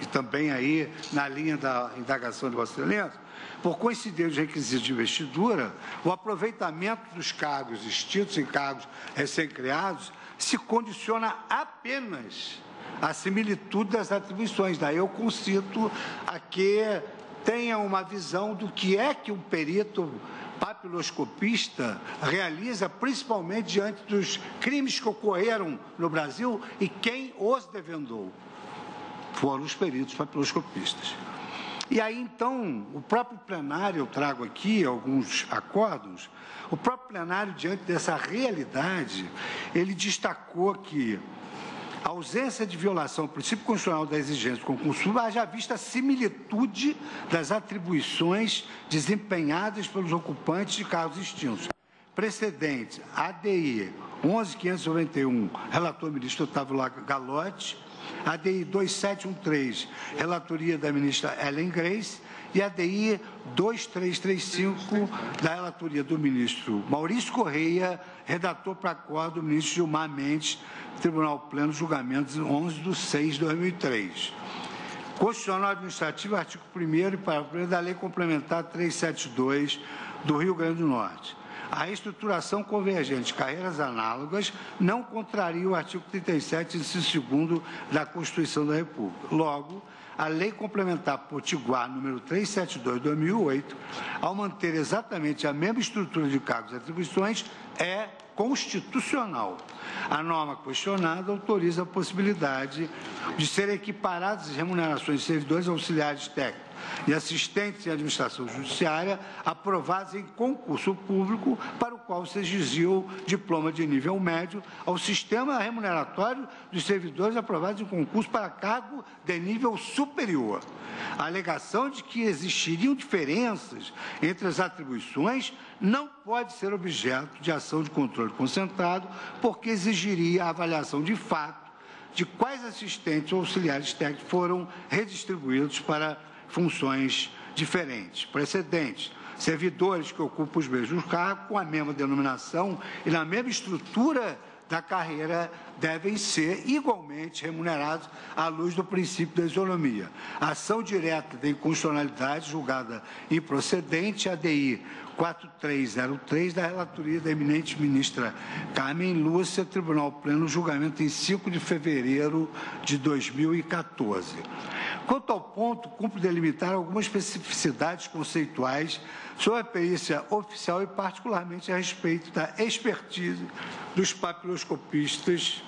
e também aí na linha da indagação de Vossa Excelência, por coincidir os requisitos de investidura, o aproveitamento dos cargos extintos e cargos recém-criados se condiciona apenas a similitude das atribuições. Daí eu concito a que tenha uma visão do que é que um perito papiloscopista realiza, principalmente diante dos crimes que ocorreram no Brasil e quem os devendou. Foram os peritos papiloscopistas. E aí, então, o próprio plenário, eu trago aqui alguns acordos, o próprio plenário, diante dessa realidade, ele destacou que a ausência de violação ao princípio constitucional da exigência do concurso, haja vista a similitude das atribuições desempenhadas pelos ocupantes de cargos extintos, Precedentes, ADI 11.591, relator ministro Otávio Galotti, ADI 2713, relatoria da ministra Ellen Grace, e ADI 2335, da relatoria do ministro Maurício Correia, redator para acordo do ministro Gilmar Mendes, Tribunal Pleno, julgamentos 11/6/2003. Constitucional Administrativo, artigo 1º e parágrafo 1º da Lei Complementar 372 do Rio Grande do Norte. A estruturação convergente de carreiras análogas não contraria o artigo 37, inciso 2º da Constituição da República. Logo, a Lei Complementar Potiguar, número 372 de 2008, ao manter exatamente a mesma estrutura de cargos e atribuições, é constitucional. A norma questionada autoriza a possibilidade de serem equiparadas as remunerações de servidores auxiliares técnicos e assistentes em administração judiciária aprovados em concurso público para o qual se exigiu diploma de nível médio ao sistema remuneratório dos servidores aprovados em concurso para cargo de nível superior. A alegação de que existiriam diferenças entre as atribuições não pode ser objeto de ação de controle concentrado, porque exigiria a avaliação de fato de quais assistentes ou auxiliares técnicos foram redistribuídos para funções diferentes. Precedentes: servidores que ocupam os mesmos cargos com a mesma denominação e na mesma estrutura da carreira devem ser igualmente remunerados à luz do princípio da isonomia. A ação direta de inconstitucionalidade julgada improcedente, ADI 4303, da relatoria da eminente ministra Carmen Lúcia, Tribunal Pleno, julgamento em 5 de fevereiro de 2014. Quanto ao ponto, cumpre delimitar algumas especificidades conceituais sobre a perícia oficial e particularmente a respeito da expertise dos papiloscopistas.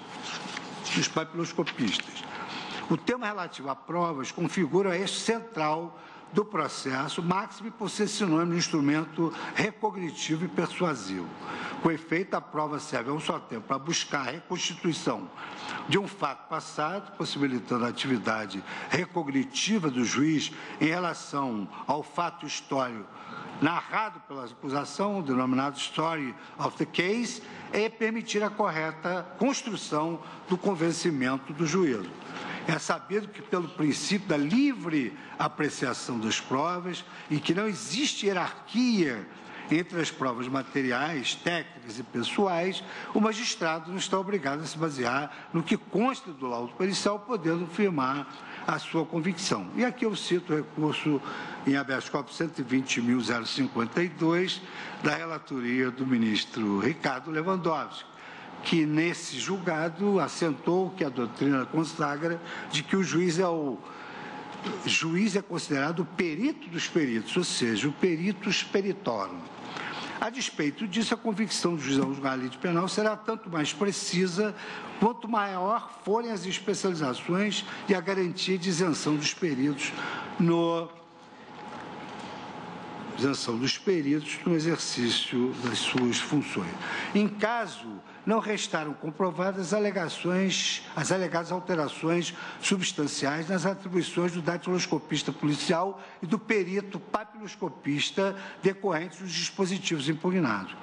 O tema relativo a provas configura eixo central do processo, máximo por ser sinônimo de instrumento recognitivo e persuasivo. Com efeito, a prova serve ao só tempo para buscar a reconstituição de um fato passado, possibilitando a atividade recognitiva do juiz em relação ao fato histórico narrado pela acusação, denominado Story of the Case, e permitir a correta construção do convencimento do juízo. É sabido que, pelo princípio da livre apreciação das provas e que não existe hierarquia entre as provas materiais, técnicas e pessoais, o magistrado não está obrigado a se basear no que consta do laudo pericial, podendo firmar a sua convicção. E aqui eu cito o recurso em habeas corpus 120.052 da relatoria do ministro Ricardo Lewandowski, que nesse julgado assentou que a doutrina consagra de que o juiz é considerado o perito dos peritos, ou seja, o peritus peritorum. A despeito disso, a convicção do juiz ao julgar a lide penal será tanto mais precisa quanto maior forem as especializações e a garantia de isenção dos peritos no exercício das suas funções. Em caso não restaram comprovadas as alegadas alterações substanciais nas atribuições do datiloscopista policial e do perito papiloscopista decorrentes dos dispositivos impugnados.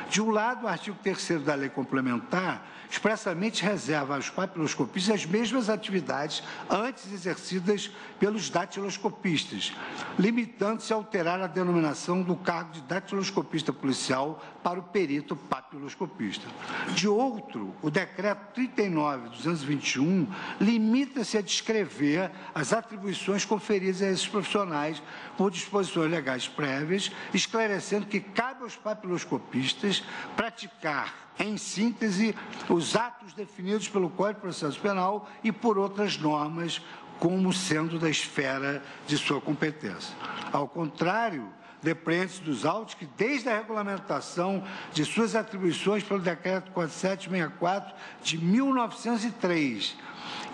De um lado, o artigo 3º da Lei Complementar expressamente reserva aos papiloscopistas as mesmas atividades antes exercidas pelos datiloscopistas, limitando-se a alterar a denominação do cargo de datiloscopista policial para o perito papiloscopista. De outro, o decreto 39.221 limita-se a descrever as atribuições conferidas a esses profissionais por disposições legais prévias, esclarecendo que cabe aos papiloscopistas praticar, em síntese, os atos definidos pelo Código de Processo Penal e por outras normas, como sendo da esfera de sua competência. Ao contrário, depreende-se dos autos que, desde a regulamentação de suas atribuições pelo Decreto 4764 de 1903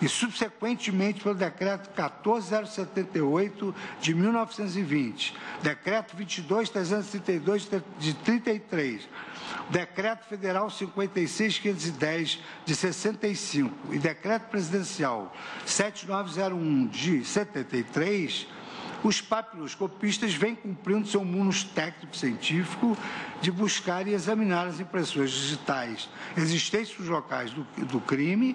e, subsequentemente, pelo Decreto 14.078 de 1920, Decreto 22.332 de 33, Decreto Federal 56.510 de 65 e Decreto Presidencial 7901 de 73, os papiloscopistas vêm cumprindo seu munus técnico-científico de buscar e examinar as impressões digitais existentes nos locais do crime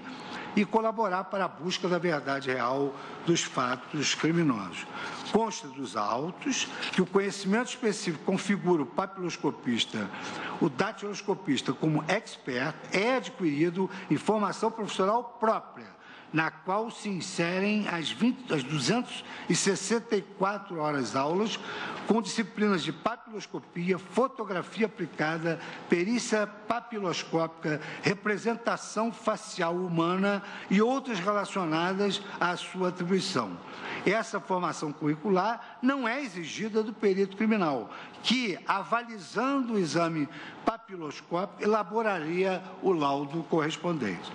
e colaborar para a busca da verdade real dos fatos criminosos. Consta dos autos que o conhecimento específico configura o papiloscopista, o datiloscopista como expert, é adquirido em formação profissional própria, na qual se inserem as 264 horas aulas com disciplinas de papiloscopia, fotografia aplicada, perícia papiloscópica, representação facial humana e outras relacionadas à sua atribuição. Essa formação curricular não é exigida do perito criminal, que, avalizando o exame papiloscópico, elaboraria o laudo correspondente.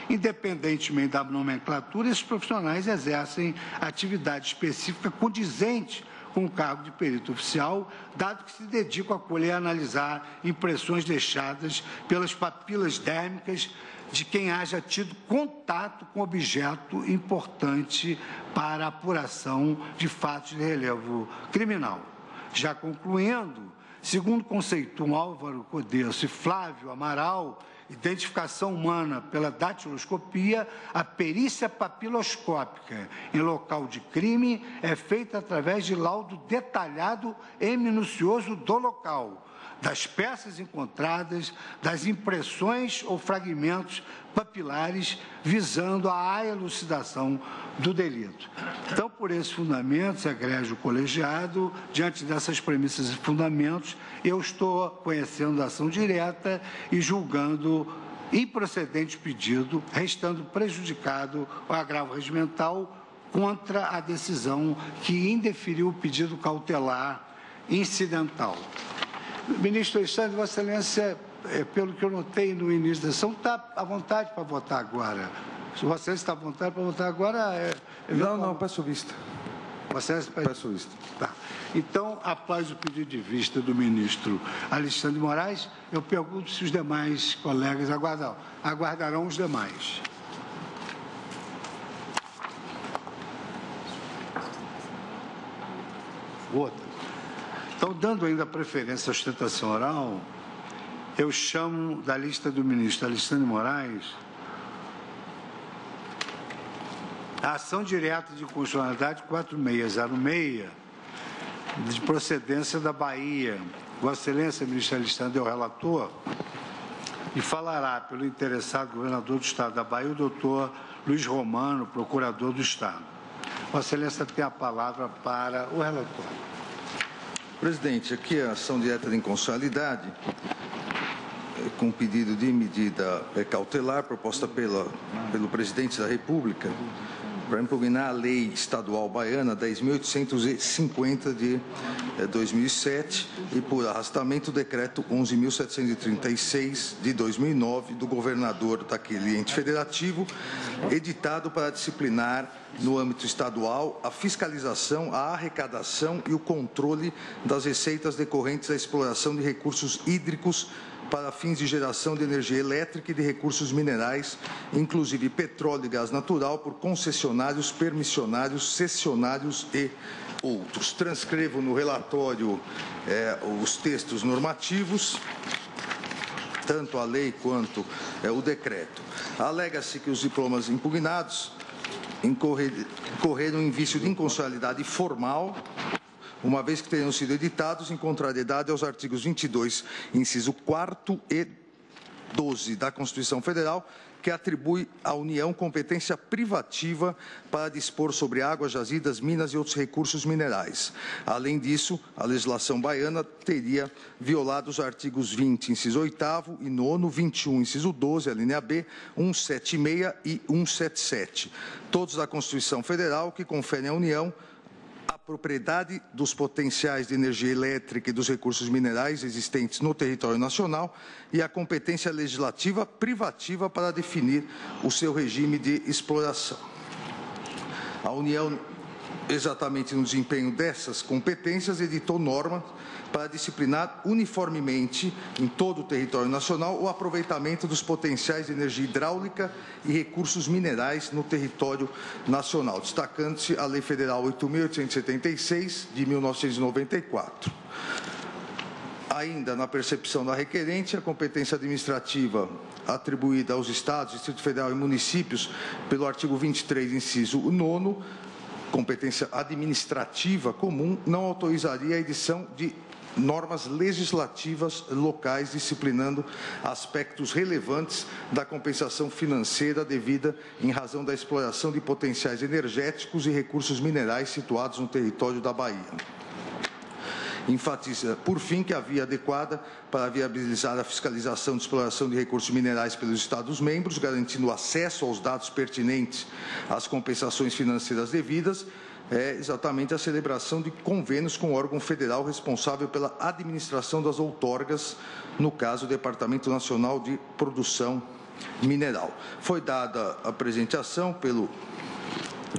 Independentemente da nomenclatura, esses profissionais exercem atividade específica condizente com o cargo de perito oficial, dado que se dedicam a colher e analisar impressões deixadas pelas papilas dérmicas de quem haja tido contato com objeto importante para a apuração de fatos de relevo criminal. Já concluindo, segundo conceituam Álvaro Codesso e Flávio Amaral, identificação humana pela datiloscopia, a perícia papiloscópica em local de crime é feita através de laudo detalhado e minucioso do local, das peças encontradas, das impressões ou fragmentos papilares, visando a elucidação do delito. Então, por esses fundamentos, egrégio colegiado, diante dessas premissas e fundamentos, eu estou conhecendo a ação direta e julgando improcedente o pedido, restando prejudicado o agravo regimental contra a decisão que indeferiu o pedido cautelar incidental. Ministro Alexandre, Vossa Excelência, pelo que eu notei no início da sessão, está à vontade para votar agora. Se Vossa Excelência está à vontade para votar agora... Não, peço vista. Vossa Excelência... Peço vista. Tá. Então, após o pedido de vista do ministro Alexandre de Moraes, eu pergunto se os demais colegas aguardarão os demais. Outra. Então, dando ainda preferência à sustentação oral, eu chamo da lista do ministro Alexandre de Moraes a ação direta de constitucionalidade 4606, de procedência da Bahia. Vossa Excelência, ministro Alexandre, é o relator, e falará pelo interessado governador do Estado da Bahia, o doutor Luiz Romano, procurador do Estado. Vossa Excelência tem a palavra para o relator. Presidente, aqui a ação direta de inconstitucionalidade, com pedido de medida cautelar proposta pelo presidente da República para impugnar a lei estadual baiana 10.850 de 2007 e por arrastamento o decreto 11.736 de 2009 do governador daquele ente federativo, editado para disciplinar no âmbito estadual a fiscalização, a arrecadação e o controle das receitas decorrentes da exploração de recursos hídricos para fins de geração de energia elétrica e de recursos minerais, inclusive petróleo e gás natural, por concessionários, permissionários, cessionários e outros. Transcrevo no relatório os textos normativos, tanto a lei quanto o decreto. Alega-se que os diplomas impugnados incorreram em vício de inconstitucionalidade formal, uma vez que tenham sido editados em contrariedade aos artigos 22, inciso 4º e 12 da Constituição Federal, que atribui à União competência privativa para dispor sobre águas, jazidas, minas e outros recursos minerais. Além disso, a legislação baiana teria violado os artigos 20, inciso 8º e 9º, 21, inciso 12, a linha B, 176 e 177, todos da Constituição Federal, que conferem à União a propriedade dos potenciais de energia elétrica e dos recursos minerais existentes no território nacional e a competência legislativa privativa para definir o seu regime de exploração. A União exatamente no desempenho dessas competências, editou norma para disciplinar uniformemente em todo o território nacional o aproveitamento dos potenciais de energia hidráulica e recursos minerais no território nacional, destacando-se a Lei Federal 8.876, de 1994. Ainda na percepção da requerente, a competência administrativa atribuída aos Estados, Distrito Federal e municípios pelo artigo 23, inciso 9º, competência administrativa comum, não autorizaria a edição de normas legislativas locais disciplinando aspectos relevantes da compensação financeira devida em razão da exploração de potenciais energéticos e recursos minerais situados no território da Bahia. Enfatiza, por fim, que a via adequada para viabilizar a fiscalização de exploração de recursos minerais pelos Estados-membros, garantindo acesso aos dados pertinentes às compensações financeiras devidas, é exatamente a celebração de convênios com o órgão federal responsável pela administração das outorgas, no caso, o Departamento Nacional de Produção Mineral. Foi dada a presente ação pelo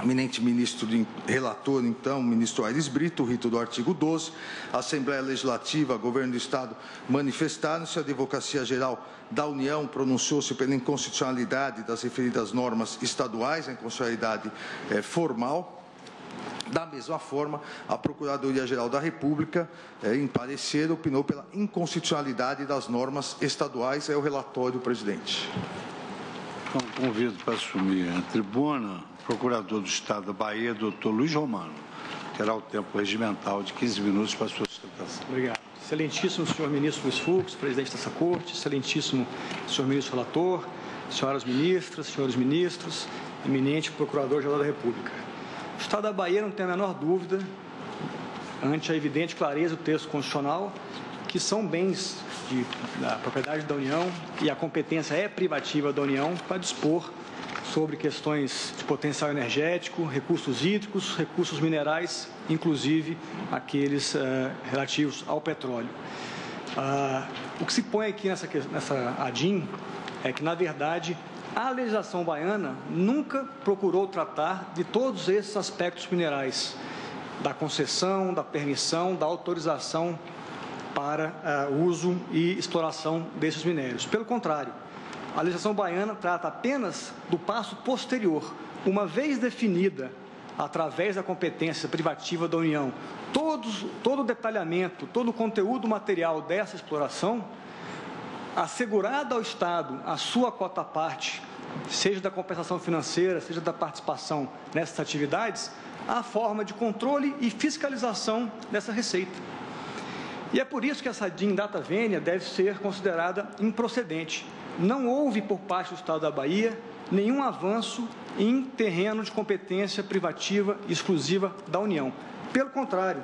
eminente ministro relator, então, ministro Aires Brito, rito do artigo 12, a Assembleia Legislativa, Governo do Estado manifestaram-se, a Advocacia Geral da União pronunciou-se pela inconstitucionalidade das referidas normas estaduais, a inconstitucionalidade formal. Da mesma forma, a Procuradoria-Geral da República, em parecer, opinou pela inconstitucionalidade das normas estaduais. É o relatório, presidente. Então, convido para assumir a tribuna o Procurador do Estado da Bahia, doutor Luiz Romano. Terá o tempo regimental de 15 minutos para a sua sustentação. Obrigado. Excelentíssimo senhor ministro Luiz Fux, presidente dessa Corte, excelentíssimo senhor ministro relator, senhoras ministras, senhores ministros, eminente Procurador-Geral da República. O Estado da Bahia não tem a menor dúvida, ante a evidente clareza do texto constitucional, que são bens da propriedade da União e a competência é privativa da União para dispor sobre questões de potencial energético, recursos hídricos, recursos minerais, inclusive aqueles relativos ao petróleo. O que se põe aqui nessa ADIM é que, na verdade, a legislação baiana nunca procurou tratar de todos esses aspectos minerais, da concessão, da permissão, da autorização para uso e exploração desses minérios. Pelo contrário, a legislação baiana trata apenas do passo posterior. Uma vez definida, através da competência privativa da União, todo o detalhamento, todo o conteúdo material dessa exploração, assegurada ao Estado a sua cota-parte, seja da compensação financeira, seja da participação nessas atividades, a forma de controle e fiscalização dessa receita. E é por isso que essa DIN data vênia deve ser considerada improcedente. Não houve, por parte do Estado da Bahia, nenhum avanço em terreno de competência privativa e exclusiva da União. Pelo contrário,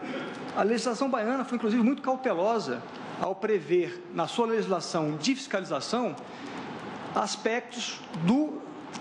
a legislação baiana foi, inclusive, muito cautelosa ao prever, na sua legislação de fiscalização, aspectos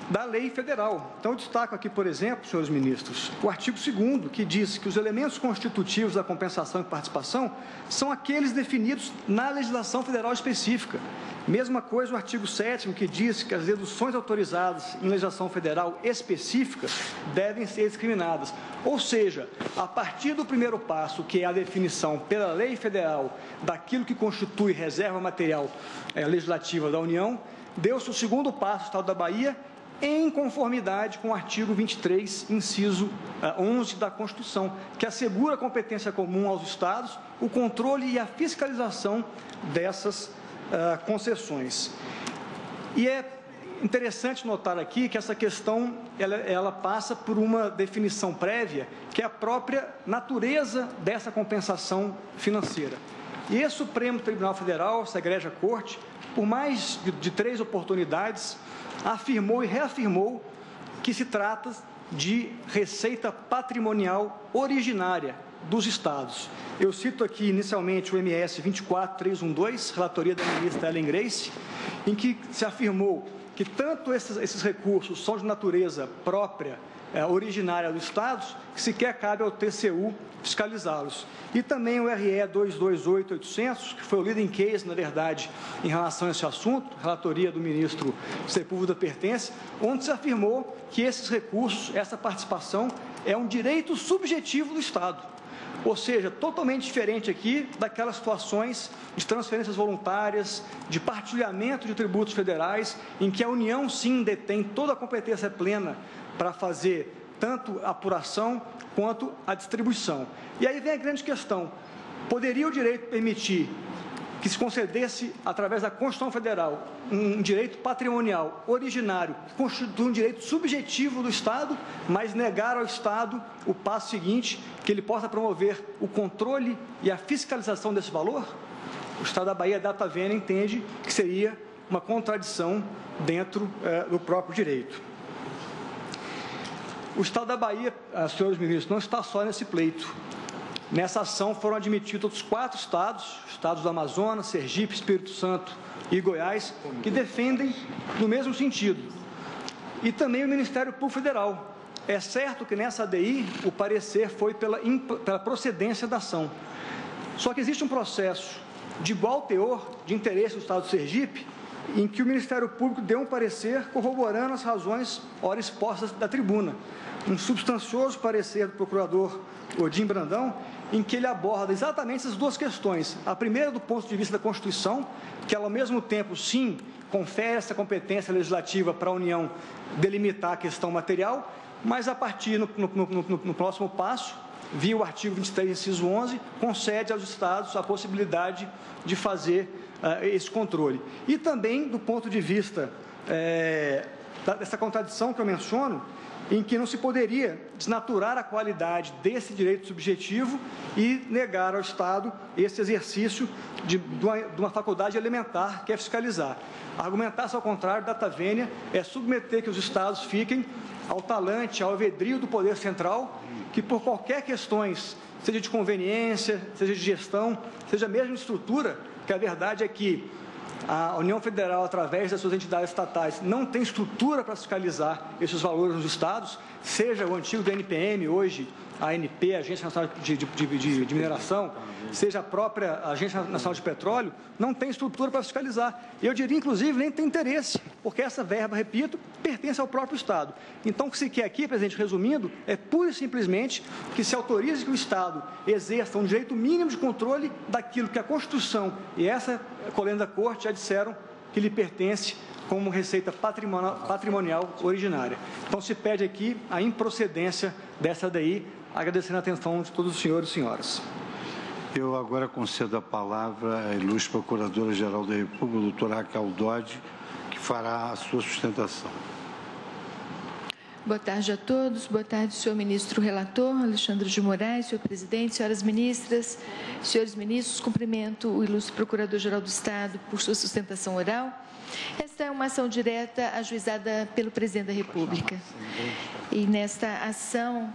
da lei federal. Então, eu destaco aqui, por exemplo, senhores ministros, o artigo 2º, que diz que os elementos constitutivos da compensação e participação são aqueles definidos na legislação federal específica. Mesma coisa o artigo 7º, que diz que as deduções autorizadas em legislação federal específica devem ser discriminadas. Ou seja, a partir do primeiro passo, que é a definição pela lei federal daquilo que constitui reserva material legislativa da União, deu-se o segundo passo do Estado da Bahia, em conformidade com o artigo 23, inciso 11 da Constituição, que assegura a competência comum aos Estados, o controle e a fiscalização dessas concessões. E é interessante notar aqui que essa questão ela passa por uma definição prévia, que é a própria natureza dessa compensação financeira. E esse Supremo Tribunal Federal, essa egrégia corte, por mais de 3 oportunidades, afirmou e reafirmou que se trata de receita patrimonial originária dos Estados. Eu cito aqui inicialmente o MS 24312, relatoria da ministra Ellen Grace, em que se afirmou que tanto esses recursos são de natureza própria originária do Estado, que sequer cabe ao TCU fiscalizá-los. E também o RE 228800, que foi o leading case, na verdade, em relação a esse assunto, relatoria do ministro Sepúlveda pertence, onde se afirmou que esses recursos, essa participação, é um direito subjetivo do Estado. Ou seja, totalmente diferente aqui daquelas situações de transferências voluntárias, de partilhamento de tributos federais, em que a União, sim, detém toda a competência plena para fazer tanto a apuração quanto a distribuição. E aí vem a grande questão: poderia o direito permitir que se concedesse, através da Constituição Federal, um direito patrimonial originário, que constitui um direito subjetivo do Estado, mas negar ao Estado o passo seguinte, que ele possa promover o controle e a fiscalização desse valor? O Estado da Bahia, data vênia, entende que seria uma contradição dentro do próprio direito. O Estado da Bahia, senhores ministros, não está só nesse pleito. Nessa ação foram admitidos outros 4 estados, estados do Amazonas, Sergipe, Espírito Santo e Goiás, que defendem no mesmo sentido. E também o Ministério Público Federal. É certo que nessa ADI o parecer foi pela procedência da ação. Só que existe um processo de igual teor de interesse do Estado de Sergipe, em que o Ministério Público deu um parecer corroborando as razões ora expostas da tribuna. Um substancioso parecer do procurador Odim Brandão, em que ele aborda exatamente essas duas questões. A primeira, do ponto de vista da Constituição, que ela, ao mesmo tempo, sim, confere essa competência legislativa para a União delimitar a questão material, mas a partir, no próximo passo, via o artigo 23, inciso 11, concede aos Estados a possibilidade de fazer esse controle. E também, do ponto de vista dessa contradição que eu menciono, em que não se poderia desnaturar a qualidade desse direito subjetivo e negar ao Estado esse exercício de uma faculdade elementar, que é fiscalizar. Argumentar-se ao contrário, data vênia, é submeter que os Estados fiquem ao talante, ao alvedrio do Poder Central, que por qualquer questões, seja de conveniência, seja de gestão, seja mesmo de estrutura, que a verdade é que a União Federal, através das suas entidades estatais, não tem estrutura para fiscalizar esses valores nos estados, seja o antigo DNPM, hoje a ANP, a Agência Nacional de Mineração, seja a própria Agência Nacional de Petróleo, não tem estrutura para fiscalizar. Eu diria, inclusive, nem tem interesse, porque essa verba, repito, pertence ao próprio Estado. Então, o que se quer aqui, presidente, resumindo, é pura e simplesmente que se autorize que o Estado exerça um direito mínimo de controle daquilo que a Constituição e essa colenda da Corte já disseram que lhe pertence como receita patrimonial originária. Então, se pede aqui a improcedência dessa daí, agradecendo a atenção de todos os senhores e senhoras. Eu agora concedo a palavra à ilustre Procuradora-Geral da República, doutora Raquel Dodge, que fará a sua sustentação. Boa tarde a todos. Boa tarde, senhor ministro relator, Alexandre de Moraes, senhor presidente, senhoras ministras, senhores ministros. Cumprimento o ilustre Procurador-Geral do Estado por sua sustentação oral. Esta é uma ação direta ajuizada pelo presidente da República. E nesta ação,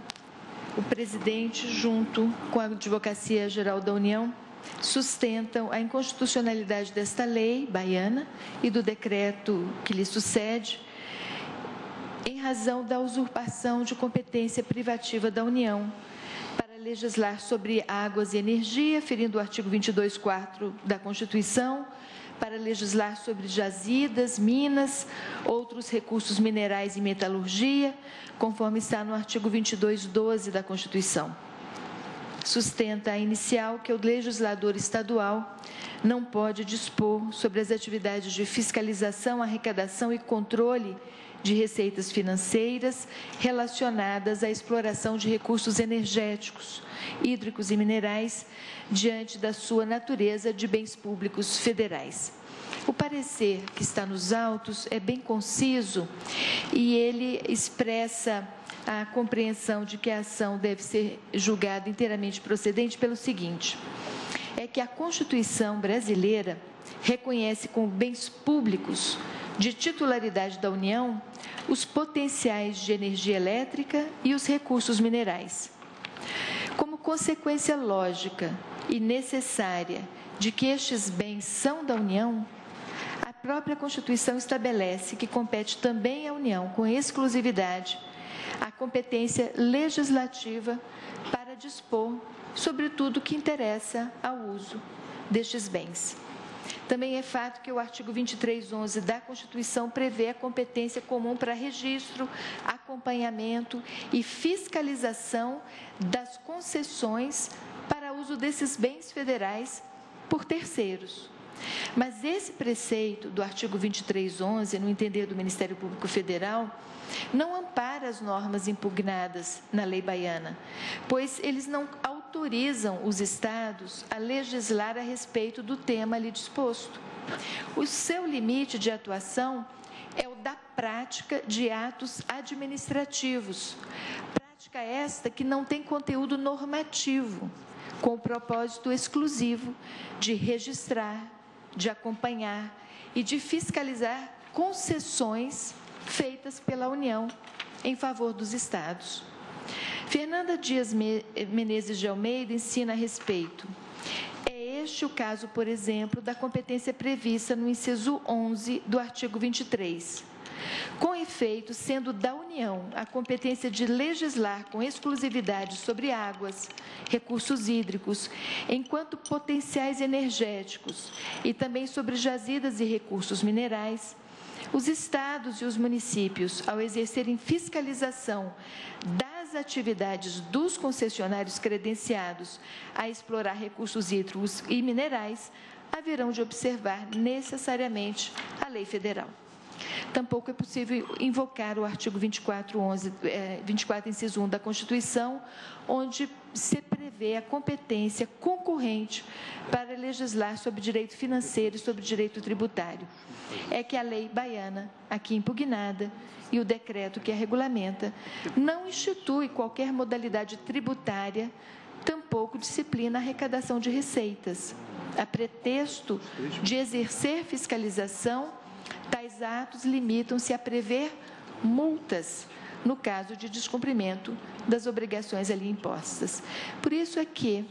o presidente, junto com a Advocacia Geral da União, sustentam a inconstitucionalidade desta lei baiana e do decreto que lhe sucede, em razão da usurpação de competência privativa da União para legislar sobre águas e energia, ferindo o artigo 22.4 da Constituição, para legislar sobre jazidas, minas, outros recursos minerais e metalurgia, conforme está no artigo 22.12 da Constituição. Sustenta a inicial que o legislador estadual não pode dispor sobre as atividades de fiscalização, arrecadação e controle de receitas financeiras relacionadas à exploração de recursos energéticos, hídricos e minerais, diante da sua natureza de bens públicos federais. O parecer que está nos autos é bem conciso e ele expressa a compreensão de que a ação deve ser julgada inteiramente procedente pelo seguinte: é que a Constituição brasileira reconhece como bens públicos de titularidade da União os potenciais de energia elétrica e os recursos minerais. Como consequência lógica e necessária de que estes bens são da União, a própria Constituição estabelece que compete também à União, com exclusividade, a competência legislativa para dispor sobre tudo que interessa ao uso destes bens. Também é fato que o artigo 2311 da Constituição prevê a competência comum para registro, acompanhamento e fiscalização das concessões para uso desses bens federais por terceiros. Mas esse preceito do artigo 2311, no entender do Ministério Público Federal, não ampara as normas impugnadas na lei baiana, pois eles não autorizam os estados a legislar a respeito do tema ali disposto. O seu limite de atuação é o da prática de atos administrativos, prática esta que não tem conteúdo normativo, com o propósito exclusivo de registrar, de acompanhar e de fiscalizar concessões feitas pela União em favor dos estados. Fernanda Dias Menezes de Almeida ensina a respeito. É este o caso, por exemplo, da competência prevista no inciso 11 do artigo 23. Com efeito, sendo da União a competência de legislar com exclusividade sobre águas, recursos hídricos, enquanto potenciais energéticos e também sobre jazidas e recursos minerais, os estados e os municípios, ao exercerem fiscalização das atividades dos concessionários credenciados a explorar recursos hídricos e minerais, haverão de observar necessariamente a lei federal. Tampouco é possível invocar o artigo 24, inciso 1 da Constituição, onde se prevê a competência concorrente para legislar sobre direito financeiro e sobre direito tributário. É que a lei baiana, aqui impugnada, e o decreto que a regulamenta, não institui qualquer modalidade tributária, tampouco disciplina a arrecadação de receitas. A pretexto de exercer fiscalização, tais atos limitam-se a prever multas no caso de descumprimento das obrigações ali impostas. Por isso é que,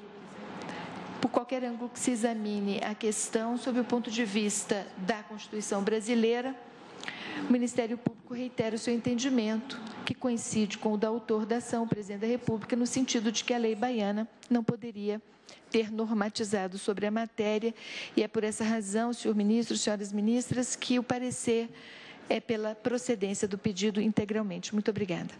por qualquer ângulo que se examine a questão, sob o ponto de vista da Constituição brasileira, o Ministério Público reitera o seu entendimento, que coincide com o da autor da ação, o Presidente da República, no sentido de que a lei baiana não poderia ter normatizado sobre a matéria, e é por essa razão, senhor ministro, senhoras ministras, que o parecer é pela procedência do pedido integralmente. Muito obrigada.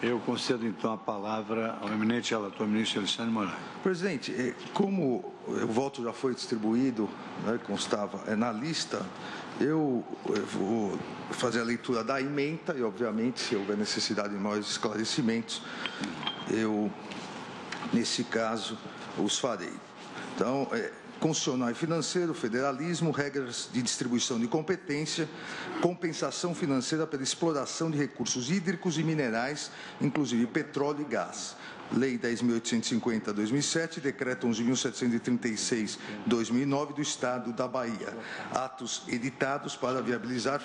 Eu concedo, então, a palavra ao eminente relator, ministro Alexandre Moraes. Presidente, como o voto já foi distribuído, né, constava na lista, eu vou fazer a leitura da ementa e, obviamente, se houver necessidade de maiores esclarecimentos, eu, nesse caso, os farei. Então, constitucional e financeiro, federalismo, regras de distribuição de competência, compensação financeira pela exploração de recursos hídricos e minerais, inclusive petróleo e gás. Lei 10.850/2007, Decreto 11.736/2009 do Estado da Bahia. Atos editados para viabilizar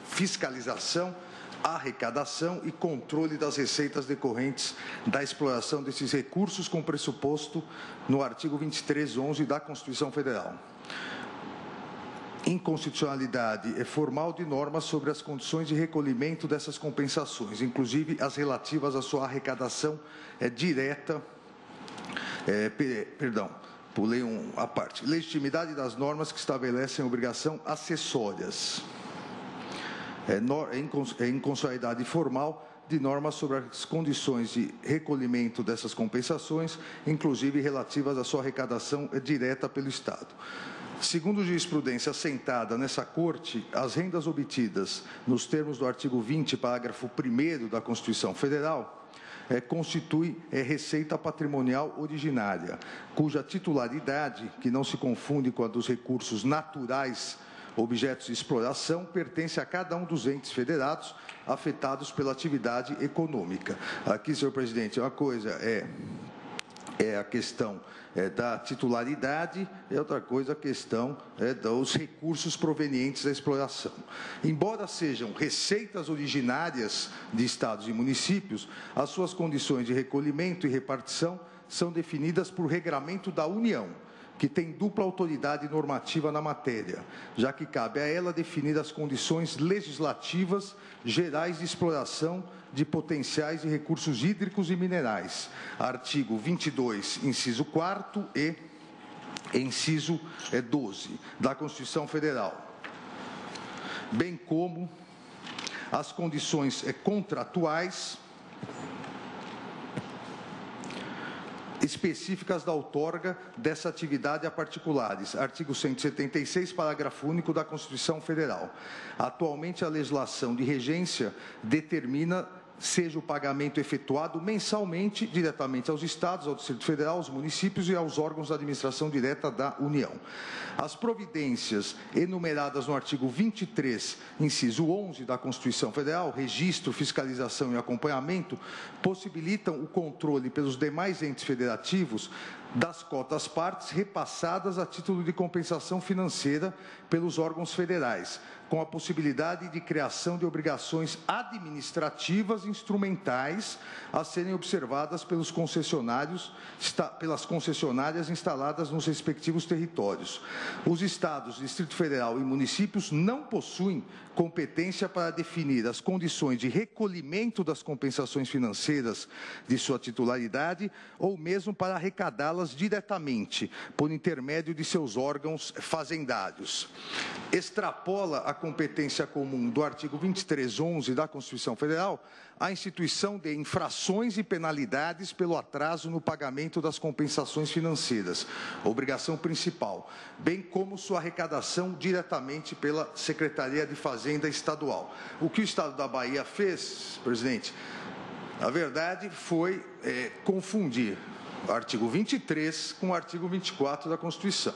fiscalização, arrecadação e controle das receitas decorrentes da exploração desses recursos com pressuposto no artigo 2311 da Constituição Federal. Inconstitucionalidade formal de normas sobre as condições de recolhimento dessas compensações, inclusive as relativas à sua arrecadação direta, pulei a parte. Legitimidade das normas que estabelecem obrigação acessórias. Inconstitucionalidade formal de normas sobre as condições de recolhimento dessas compensações, inclusive relativas à sua arrecadação direta pelo Estado. Segundo jurisprudência assentada nessa Corte, as rendas obtidas nos termos do artigo 20, parágrafo 1º da Constituição Federal, constitui receita patrimonial originária, cuja titularidade, que não se confunde com a dos recursos naturais objetos de exploração, pertence a cada um dos entes federados afetados pela atividade econômica. Aqui, senhor presidente, uma coisa é a questão da titularidade e outra coisa a questão dos recursos provenientes da exploração. Embora sejam receitas originárias de estados e municípios, as suas condições de recolhimento e repartição são definidas por regramento da União, que tem dupla autoridade normativa na matéria, já que cabe a ela definir as condições legislativas gerais de exploração de potenciais e recursos hídricos e minerais. Artigo 22, inciso 4º e inciso 12 da Constituição Federal, bem como as condições contratuais específicas da outorga dessa atividade a particulares. Artigo 176, parágrafo único da Constituição Federal. Atualmente, a legislação de regência determina seja o pagamento efetuado mensalmente diretamente aos Estados, ao Distrito Federal, aos municípios e aos órgãos da administração direta da União. As providências enumeradas no artigo 23, inciso 11 da Constituição Federal, registro, fiscalização e acompanhamento, possibilitam o controle pelos demais entes federativos das cotas partes repassadas a título de compensação financeira pelos órgãos federais, com a possibilidade de criação de obrigações administrativas instrumentais a serem observadas pelas concessionárias instaladas nos respectivos territórios. Os Estados, Distrito Federal e municípios não possuem competência para definir as condições de recolhimento das compensações financeiras de sua titularidade ou mesmo para arrecadá-las diretamente, por intermédio de seus órgãos fazendários. Extrapola a competência comum do artigo 23(11) da Constituição Federal a instituição de infrações e penalidades pelo atraso no pagamento das compensações financeiras, obrigação principal, bem como sua arrecadação diretamente pela Secretaria de Fazenda Estadual. O que o Estado da Bahia fez, presidente, na verdade, foi confundir o artigo 23 com o artigo 24 da Constituição,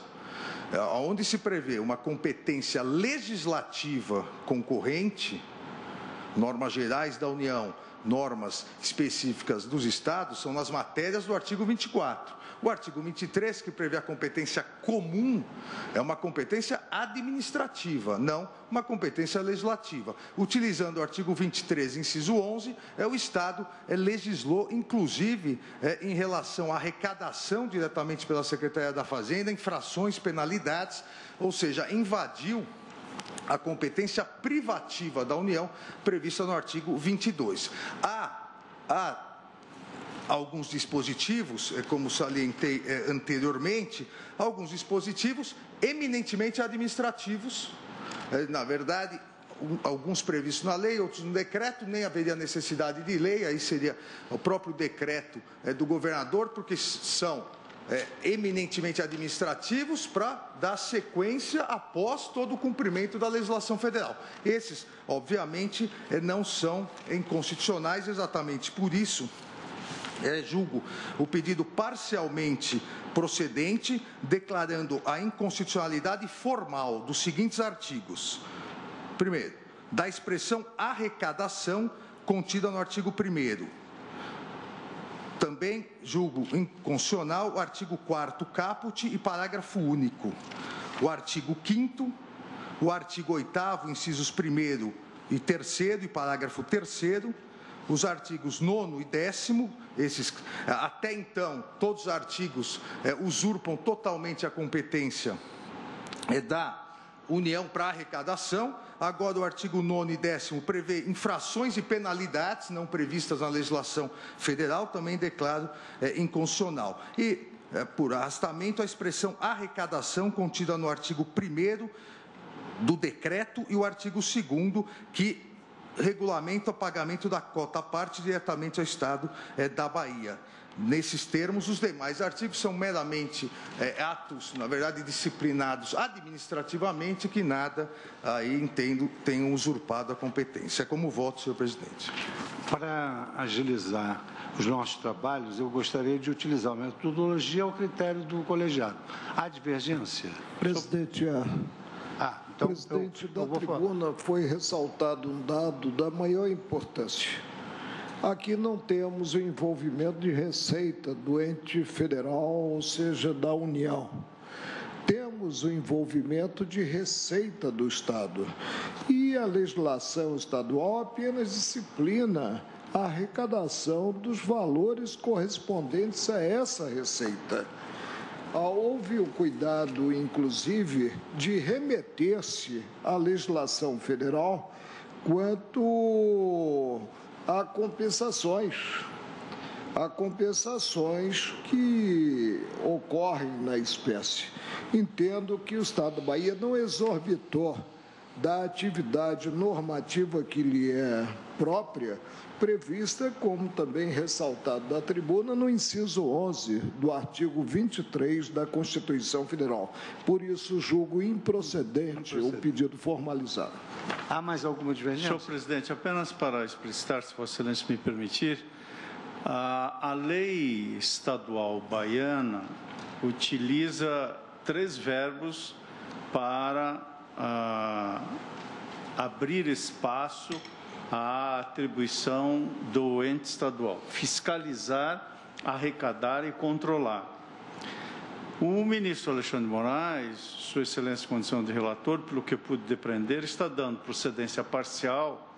onde se prevê uma competência legislativa concorrente, normas gerais da União, normas específicas dos Estados, são nas matérias do artigo 24. O artigo 23, que prevê a competência comum, é uma competência administrativa, não uma competência legislativa. Utilizando o artigo 23, inciso 11, o Estado legislou, inclusive, em relação à arrecadação diretamente pela Secretaria da Fazenda, infrações, penalidades, ou seja, invadiu a competência privativa da União prevista no artigo 22. Há alguns dispositivos, como salientei anteriormente, alguns dispositivos eminentemente administrativos, na verdade, alguns previstos na lei, outros no decreto, nem haveria necessidade de lei, aí seria o próprio decreto do governador, porque são eminentemente administrativos para dar sequência após todo o cumprimento da legislação federal. Esses, obviamente, não são inconstitucionais, exatamente por isso, julgo o pedido parcialmente procedente, declarando a inconstitucionalidade formal dos seguintes artigos. Primeiro, da expressão arrecadação contida no artigo 1º. Também julgo inconstitucional o artigo 4º caput e parágrafo único. O artigo 5º, o artigo 8º, incisos 1º e 3º e parágrafo 3º, os artigos 9º e 10º, esses, até então, todos os artigos usurpam totalmente a competência da União para arrecadação. Agora, o artigo 9º e 10º prevê infrações e penalidades não previstas na legislação federal, também declaro inconstitucional. E, por arrastamento, a expressão arrecadação contida no artigo 1º do decreto e o artigo 2º, que regulamenta o pagamento da cota à parte diretamente ao Estado da Bahia. Nesses termos, os demais artigos são meramente atos, na verdade, disciplinados administrativamente, que nada, aí entendo, tenham usurpado a competência. É como voto, senhor presidente. Para agilizar os nossos trabalhos, eu gostaria de utilizar a metodologia ao critério do colegiado. Há divergência? Presidente, Então, presidente, da tribuna foi ressaltado um dado da maior importância. Aqui não temos o envolvimento de receita do ente federal, ou seja, da União. Temos o envolvimento de receita do Estado. E a legislação estadual apenas disciplina a arrecadação dos valores correspondentes a essa receita. houve o cuidado, inclusive, de remeter-se à legislação federal quanto a compensações que ocorrem na espécie. Entendo que o Estado da Bahia não exorbitou da atividade normativa que lhe é própria, prevista, como também ressaltado da tribuna, no inciso 11 do artigo 23 da Constituição Federal. Por isso, julgo improcedente o pedido formalizado. Há mais alguma divergência? Senhor presidente, apenas para explicitar, se Vossa Excelência me permitir, a lei estadual baiana utiliza 3 verbos para abrir espaço à atribuição do ente estadual: fiscalizar, arrecadar e controlar. O ministro Alexandre de Moraes, Sua Excelência, condição de relator, pelo que eu pude depreender, está dando procedência parcial,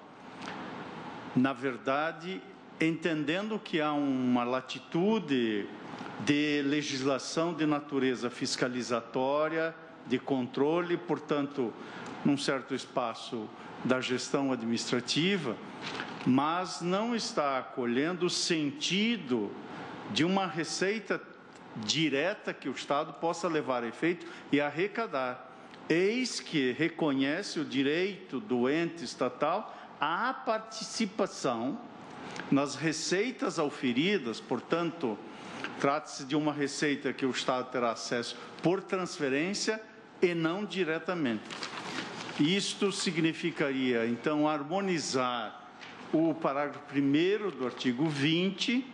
na verdade, entendendo que há uma latitude de legislação de natureza fiscalizatória, de controle, portanto, num certo espaço da gestão administrativa, mas não está acolhendo o sentido de uma receita direta que o Estado possa levar a efeito e arrecadar. Eis que reconhece o direito do ente estatal à participação nas receitas auferidas, portanto, trata-se de uma receita que o Estado terá acesso por transferência e não diretamente. Isto significaria, então, harmonizar o parágrafo 1º do artigo 20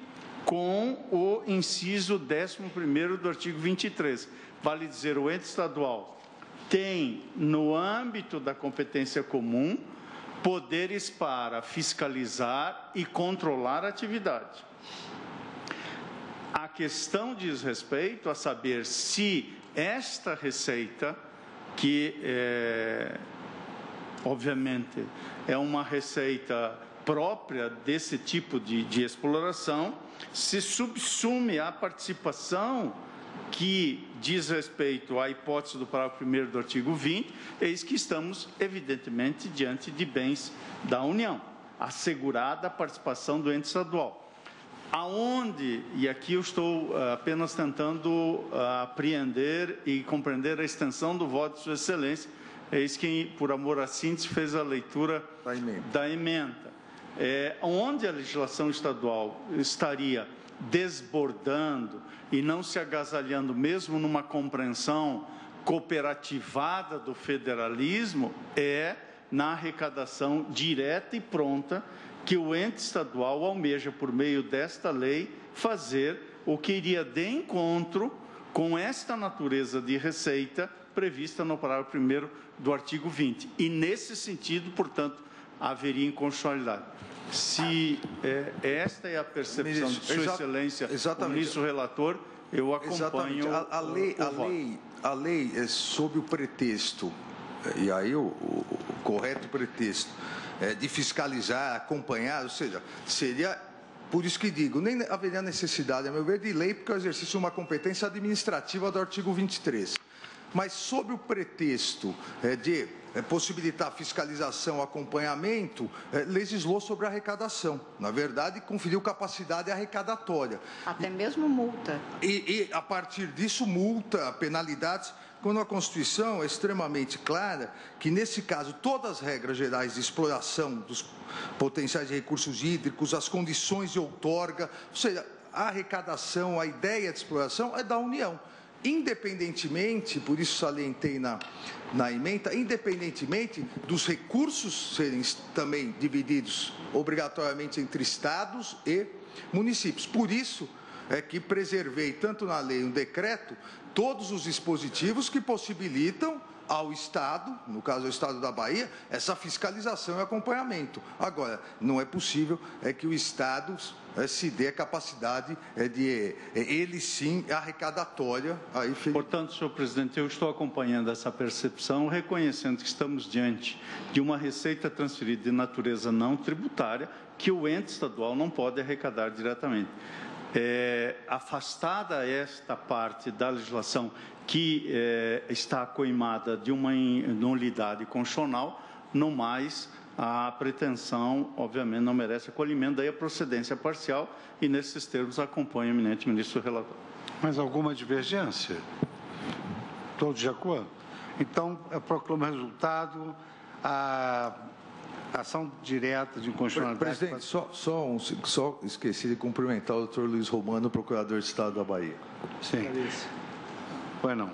com o inciso 11º do artigo 23. Vale dizer, o ente estadual tem, no âmbito da competência comum, poderes para fiscalizar e controlar a atividade. A questão diz respeito a saber se esta receita, que obviamente é uma receita própria desse tipo de exploração, se subsume à participação que diz respeito à hipótese do parágrafo 1º do artigo 20, eis que estamos, evidentemente, diante de bens da União, assegurada a participação do ente estadual. Aonde, e aqui eu estou apenas tentando apreender e compreender a extensão do voto de Sua Excelência, eis que, por amor à síntese, fez a leitura da emenda. Onde a legislação estadual estaria desbordando e não se agasalhando, mesmo numa compreensão cooperativada do federalismo, é na arrecadação direta e pronta que o ente estadual almeja, por meio desta lei, fazer o que iria de encontro com esta natureza de receita prevista no parágrafo 1º do artigo 20. E, nesse sentido, portanto, haveria inconstitucionalidade. Se esta é a percepção de Sua Excelência, o ministro relator, eu acompanho a lei é sob o pretexto, e aí o correto pretexto, de fiscalizar, acompanhar, ou seja, seria, por isso que digo, nem haveria necessidade, a meu ver, de lei, porque é o exercício de uma competência administrativa do artigo 23. Mas, sob o pretexto de possibilitar fiscalização, acompanhamento, legislou sobre a arrecadação. Na verdade, conferiu capacidade arrecadatória. Até mesmo multa. E a partir disso, multa, penalidades, quando a Constituição é extremamente clara que, nesse caso, todas as regras gerais de exploração dos potenciais de recursos hídricos, as condições de outorga, ou seja, a arrecadação, a ideia de exploração é da União. Independentemente, por isso salientei na ementa, independentemente dos recursos serem também divididos obrigatoriamente entre estados e municípios. Por isso é que preservei, tanto na lei como no decreto, todos os dispositivos que possibilitam ao Estado, no caso o Estado da Bahia, essa fiscalização e acompanhamento. Agora, não é possível que o Estado se dê a capacidade de, ele sim, arrecadatória. Portanto, senhor presidente, eu estou acompanhando essa percepção, reconhecendo que estamos diante de uma receita transferida de natureza não tributária, que o ente estadual não pode arrecadar diretamente. afastada esta parte da legislação que está coimada de uma nulidade constitucional, no mais, a pretensão, obviamente, não merece acolhimento, daí a procedência parcial, e nesses termos acompanha o eminente ministro relator. Mais alguma divergência? Todos de acordo? Então, eu proclamo o resultado. A ação direta de inconstitucionalidade... Presidente, só esqueci de cumprimentar o doutor Luiz Romano, procurador de Estado da Bahia. Sim. Pois não.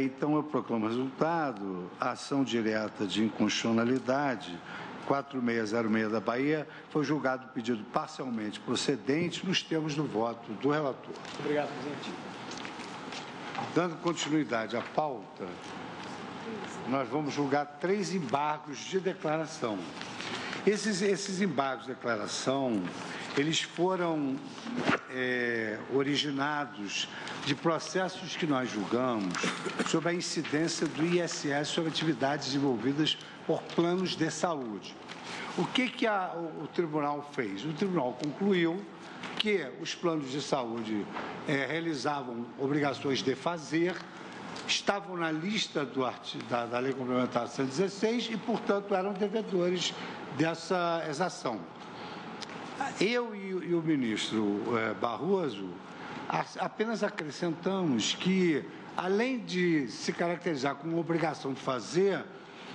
Então, eu proclamo o resultado. A ação direta de inconstitucionalidade 4606 da Bahia foi julgado o pedido parcialmente procedente nos termos do voto do relator. Obrigado, presidente. Dando continuidade à pauta, nós vamos julgar 3 embargos de declaração. Esses embargos de declaração, eles foram originados de processos que nós julgamos sobre a incidência do ISS sobre atividades desenvolvidas por planos de saúde. O que o tribunal fez? O tribunal concluiu que os planos de saúde realizavam obrigações de fazer, estavam na lista da Lei Complementar 116 e, portanto, eram devedores dessa exação. Eu e o ministro Barroso apenas acrescentamos que, além de se caracterizar como obrigação de fazer,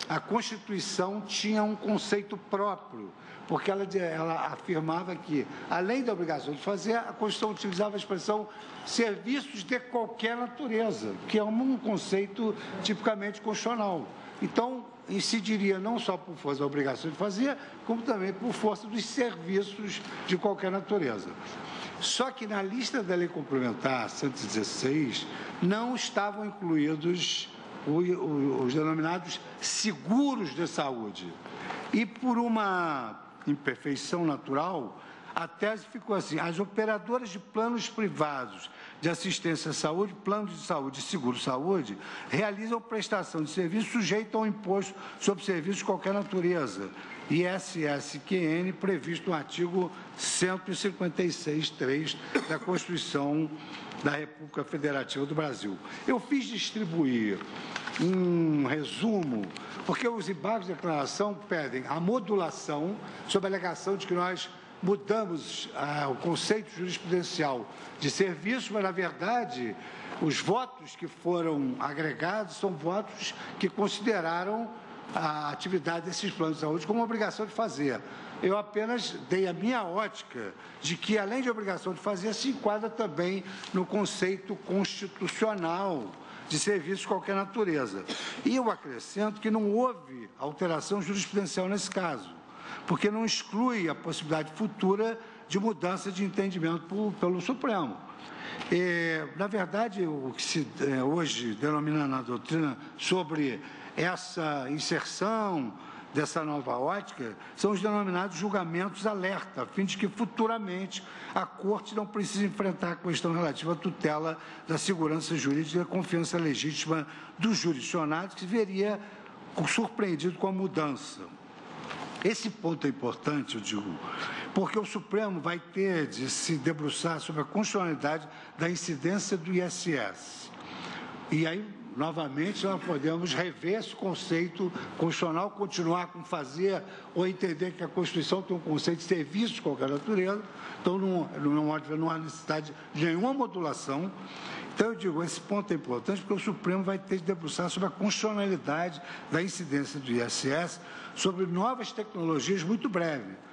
a Constituição tinha um conceito próprio, porque ela afirmava que, além da obrigação de fazer, a Constituição utilizava a expressão serviços de qualquer natureza, que é um conceito tipicamente constitucional. Então, incidiria não só por força da obrigação de fazer, como também por força dos serviços de qualquer natureza. Só que na lista da Lei Complementar 116 não estavam incluídos os denominados seguros de saúde. E por uma imperfeição natural, a tese ficou assim: as operadoras de planos privados de assistência à saúde, planos de saúde e seguro-saúde, realizam prestação de serviço sujeito ao imposto sobre serviços de qualquer natureza, ISSQN, previsto no artigo 156.3 da Constituição da República Federativa do Brasil. Eu fiz distribuir um resumo, porque os embargos de declaração pedem a modulação sob a alegação de que nós mudamos o conceito jurisprudencial de serviço, mas, na verdade, os votos que foram agregados são votos que consideraram a atividade desses planos de saúde como obrigação de fazer. Eu apenas dei a minha ótica de que, além de obrigação de fazer, se enquadra também no conceito constitucional de serviço de qualquer natureza. E eu acrescento que não houve alteração jurisprudencial nesse caso, porque não exclui a possibilidade futura de mudança de entendimento pelo Supremo. Na verdade, o que se hoje denomina na doutrina sobre essa inserção dessa nova ótica são os denominados julgamentos alerta, a fim de que futuramente a Corte não precise enfrentar a questão relativa à tutela da segurança jurídica e da confiança legítima dos jurisdicionados, que veria surpreendido com a mudança. Esse ponto é importante, eu digo, porque o Supremo vai ter de se debruçar sobre a constitucionalidade da incidência do ISS. E aí, novamente, nós podemos rever esse conceito constitucional, continuar com fazer ou entender que a Constituição tem um conceito de serviço de qualquer natureza, então não há necessidade de nenhuma modulação. Então, eu digo, esse ponto é importante porque o Supremo vai ter de debruçar sobre a constitucionalidade da incidência do ISS sobre novas tecnologias muito breve.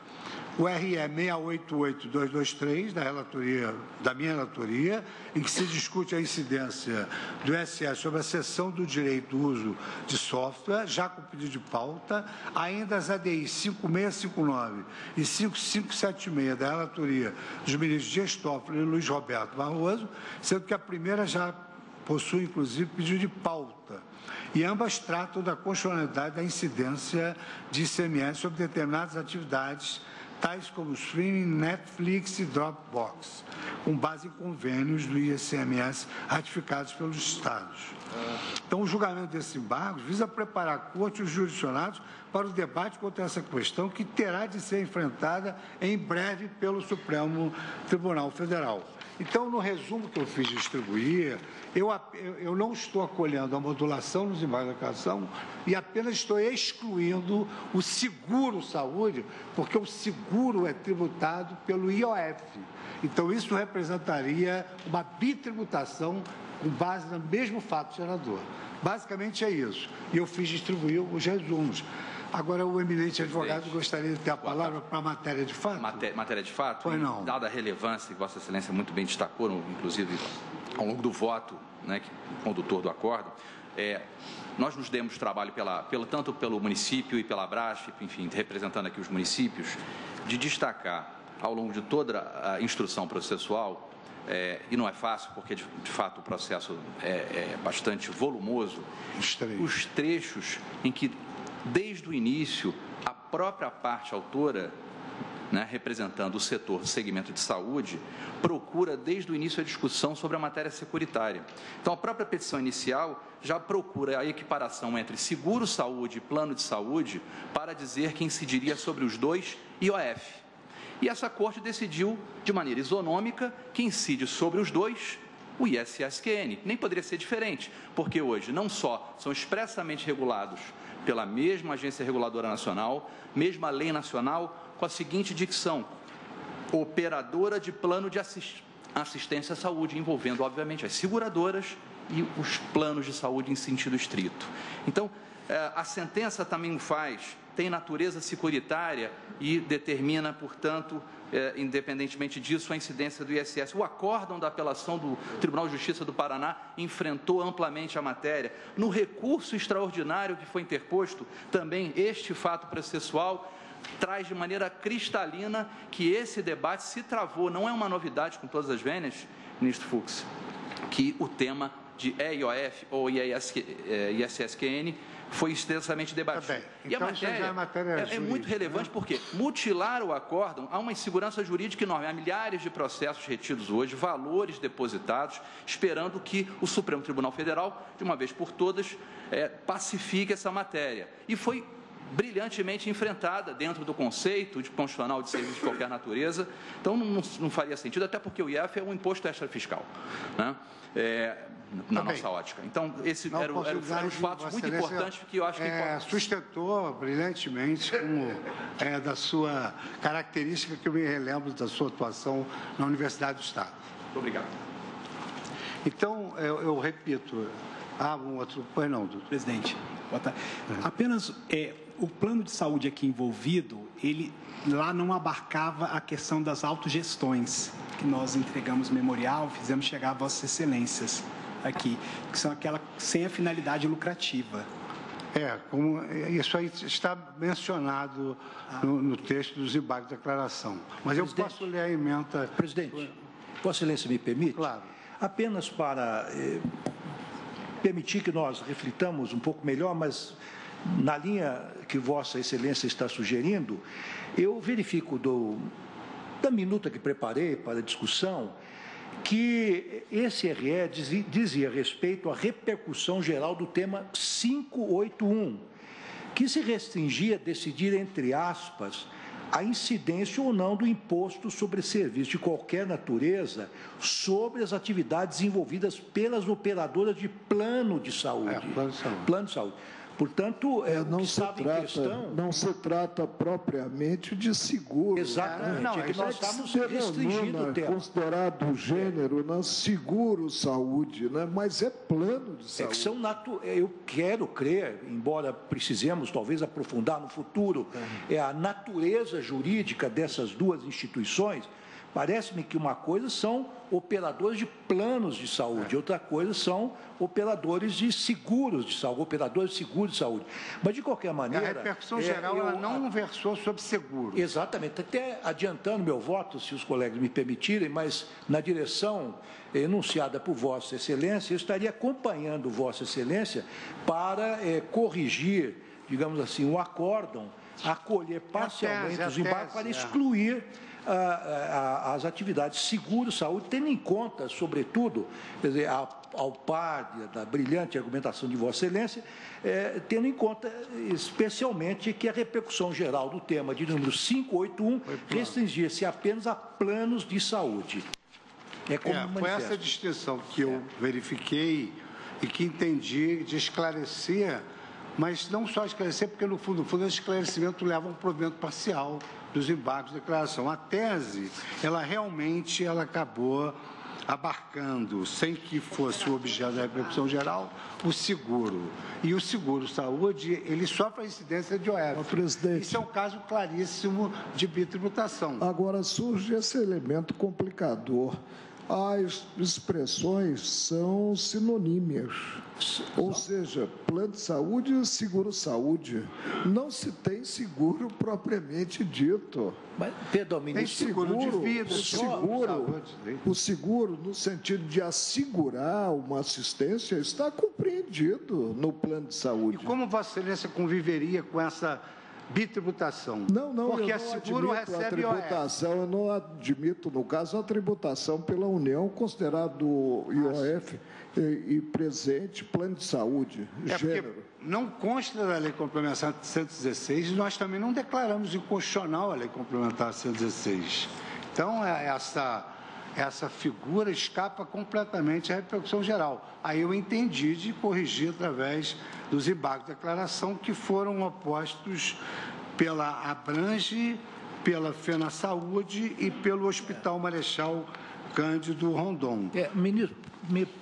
O RE 688223, da minha relatoria, em que se discute a incidência do ISS sobre a cessão do direito do uso de software, já com pedido de pauta, ainda as ADI 5659 e 5576 da relatoria dos ministros Dias Toffoli e Luiz Roberto Barroso, sendo que a primeira já possui, inclusive, pedido de pauta. E ambas tratam da constitucionalidade da incidência de ICMS sobre determinadas atividades tais como streaming, Netflix e Dropbox, com base em convênios do ICMS ratificados pelos Estados. Então, o julgamento desses embargos visa preparar a Corte e os jurisdicionados para o debate contra essa questão, que terá de ser enfrentada em breve pelo Supremo Tribunal Federal. Então, no resumo que eu fiz distribuir, eu não estou acolhendo a modulação nos embargos da declaração e apenas estou excluindo o seguro-saúde, porque o seguro é tributado pelo IOF. Então, isso representaria uma bitributação com base no mesmo fato, senador. Basicamente é isso. E eu fiz distribuir os resumos. Agora, o eminente advogado gostaria de ter a palavra para a matéria de fato. Matéria de fato? Pois não. Dada a relevância que Vossa Excelência muito bem destacou, inclusive ao longo do voto, né, condutor do acordo, nós nos demos trabalho tanto pelo município e pela Abrasf, enfim, representando aqui os municípios, de destacar ao longo de toda a instrução processual, e não é fácil, porque de fato o processo é bastante volumoso, os trechos em que, desde o início, a própria parte autora, né, representando o setor, o segmento de saúde, procura desde o início a discussão sobre a matéria securitária. Então, a própria petição inicial já procura a equiparação entre seguro-saúde e plano de saúde para dizer que incidiria sobre os dois IOF. E essa Corte decidiu, de maneira isonômica, que incide sobre os dois o ISSQN. Nem poderia ser diferente, porque hoje não só são expressamente regulados pela mesma Agência Reguladora Nacional, mesma lei nacional, com a seguinte dicção: operadora de plano de assistência à saúde, envolvendo, obviamente, as seguradoras e os planos de saúde em sentido estrito. Então, a sentença também tem natureza securitária e determina, portanto, independentemente disso, a incidência do ISS. O acórdão da apelação do Tribunal de Justiça do Paraná enfrentou amplamente a matéria. No recurso extraordinário que foi interposto, também este fato processual traz de maneira cristalina que esse debate se travou. Não é uma novidade, com todas as vênias, ministro Fux, que o tema de EIOF ou ISSQN foi extensamente debatido. Então, e a matéria é muito relevante, né? Porque mutilar o acórdão, há uma insegurança jurídica enorme. Há milhares de processos retidos hoje, valores depositados, esperando que o Supremo Tribunal Federal, de uma vez por todas, pacifique essa matéria. E foi brilhantemente enfrentada dentro do conceito de constitucional de serviço de qualquer natureza. Então, não faria sentido, até porque o IF é um imposto extra-fiscal, né? Na nossa ótica. Então, esses eram os fatos muito importantes que eu acho que... Sustentou brilhantemente, como da sua característica, que eu me relembro da sua atuação na Universidade do Estado. Muito obrigado. Então, eu repito, um outro... Pois não, doutor. Presidente, boa tarde. Apenas o plano de saúde aqui envolvido, ele lá não abarcava a questão das autogestões, que nós entregamos memorial, fizemos chegar a Vossas Excelências aqui, que são aquela sem a finalidade lucrativa. Isso aí está mencionado no texto dos embargos de declaração. Mas eu posso ler a ementa... Presidente, Vossa Excelência me permite? Claro. Apenas para permitir que nós reflitamos um pouco melhor, mas na linha que Vossa Excelência está sugerindo, eu verifico da minuta que preparei para a discussão que esse RE dizia respeito à repercussão geral do tema 581, que se restringia a decidir, entre aspas, a incidência ou não do imposto sobre serviços de qualquer natureza sobre as atividades envolvidas pelas operadoras de plano de saúde. Plano de saúde. Portanto, não se trata propriamente de seguro. Exatamente. Não, que nós estamos restringindo o tema. Considerado gênero, seguro-saúde, né? Mas é plano de saúde. Que são eu quero crer, embora precisemos talvez aprofundar no futuro, a natureza jurídica dessas duas instituições. Parece-me que uma coisa são operadores de planos de saúde, outra coisa são operadores de seguros de saúde, operadores de seguros de saúde. Mas, de qualquer maneira... A repercussão geral ela não versou sobre seguro. Exatamente. Até adiantando meu voto, se os colegas me permitirem, mas na direção enunciada por Vossa Excelência, eu estaria acompanhando Vossa Excelência para corrigir, digamos assim, o acórdão acolher parcialmente os embargos para excluir as atividades seguro, saúde, tendo em conta, sobretudo, quer dizer, ao par da brilhante argumentação de Vossa Excelência, tendo em conta especialmente que a repercussão geral do tema de número 581 restringir-se apenas a planos de saúde. Foi essa distinção que eu verifiquei e que entendi de esclarecer, mas não só esclarecer, porque no fundo esse esclarecimento leva a um provimento parcial dos embargos de declaração. A tese, ela realmente acabou abarcando, sem que fosse o objeto da repercussão geral, o seguro. E o seguro-saúde, ele sofre a incidência de OF. Isso é um caso claríssimo de bitributação. Agora surge esse elemento complicador. As expressões são sinonímias, ou seja, plano de saúde e seguro-saúde. Não se tem seguro propriamente dito. Mas, perdão, ministro, tem seguro de vida, o seguro, no sentido de assegurar uma assistência, está compreendido no plano de saúde. E como Vossa Excelência conviveria com essa bitributação? Não, porque eu não seguro admito recebe a tributação, eu não admito, no caso, a tributação pela União, considerado IOF e presente, plano de saúde, gênero. Porque não consta da Lei Complementar 116 e nós também não declaramos inconstitucional a Lei Complementar 116. Então, essa figura escapa completamente à repercussão geral. Aí eu entendi de corrigir através dos embargos de declaração que foram opostos pela Abrange, pela Fena Saúde e pelo Hospital Marechal Cândido Rondon. Ministro,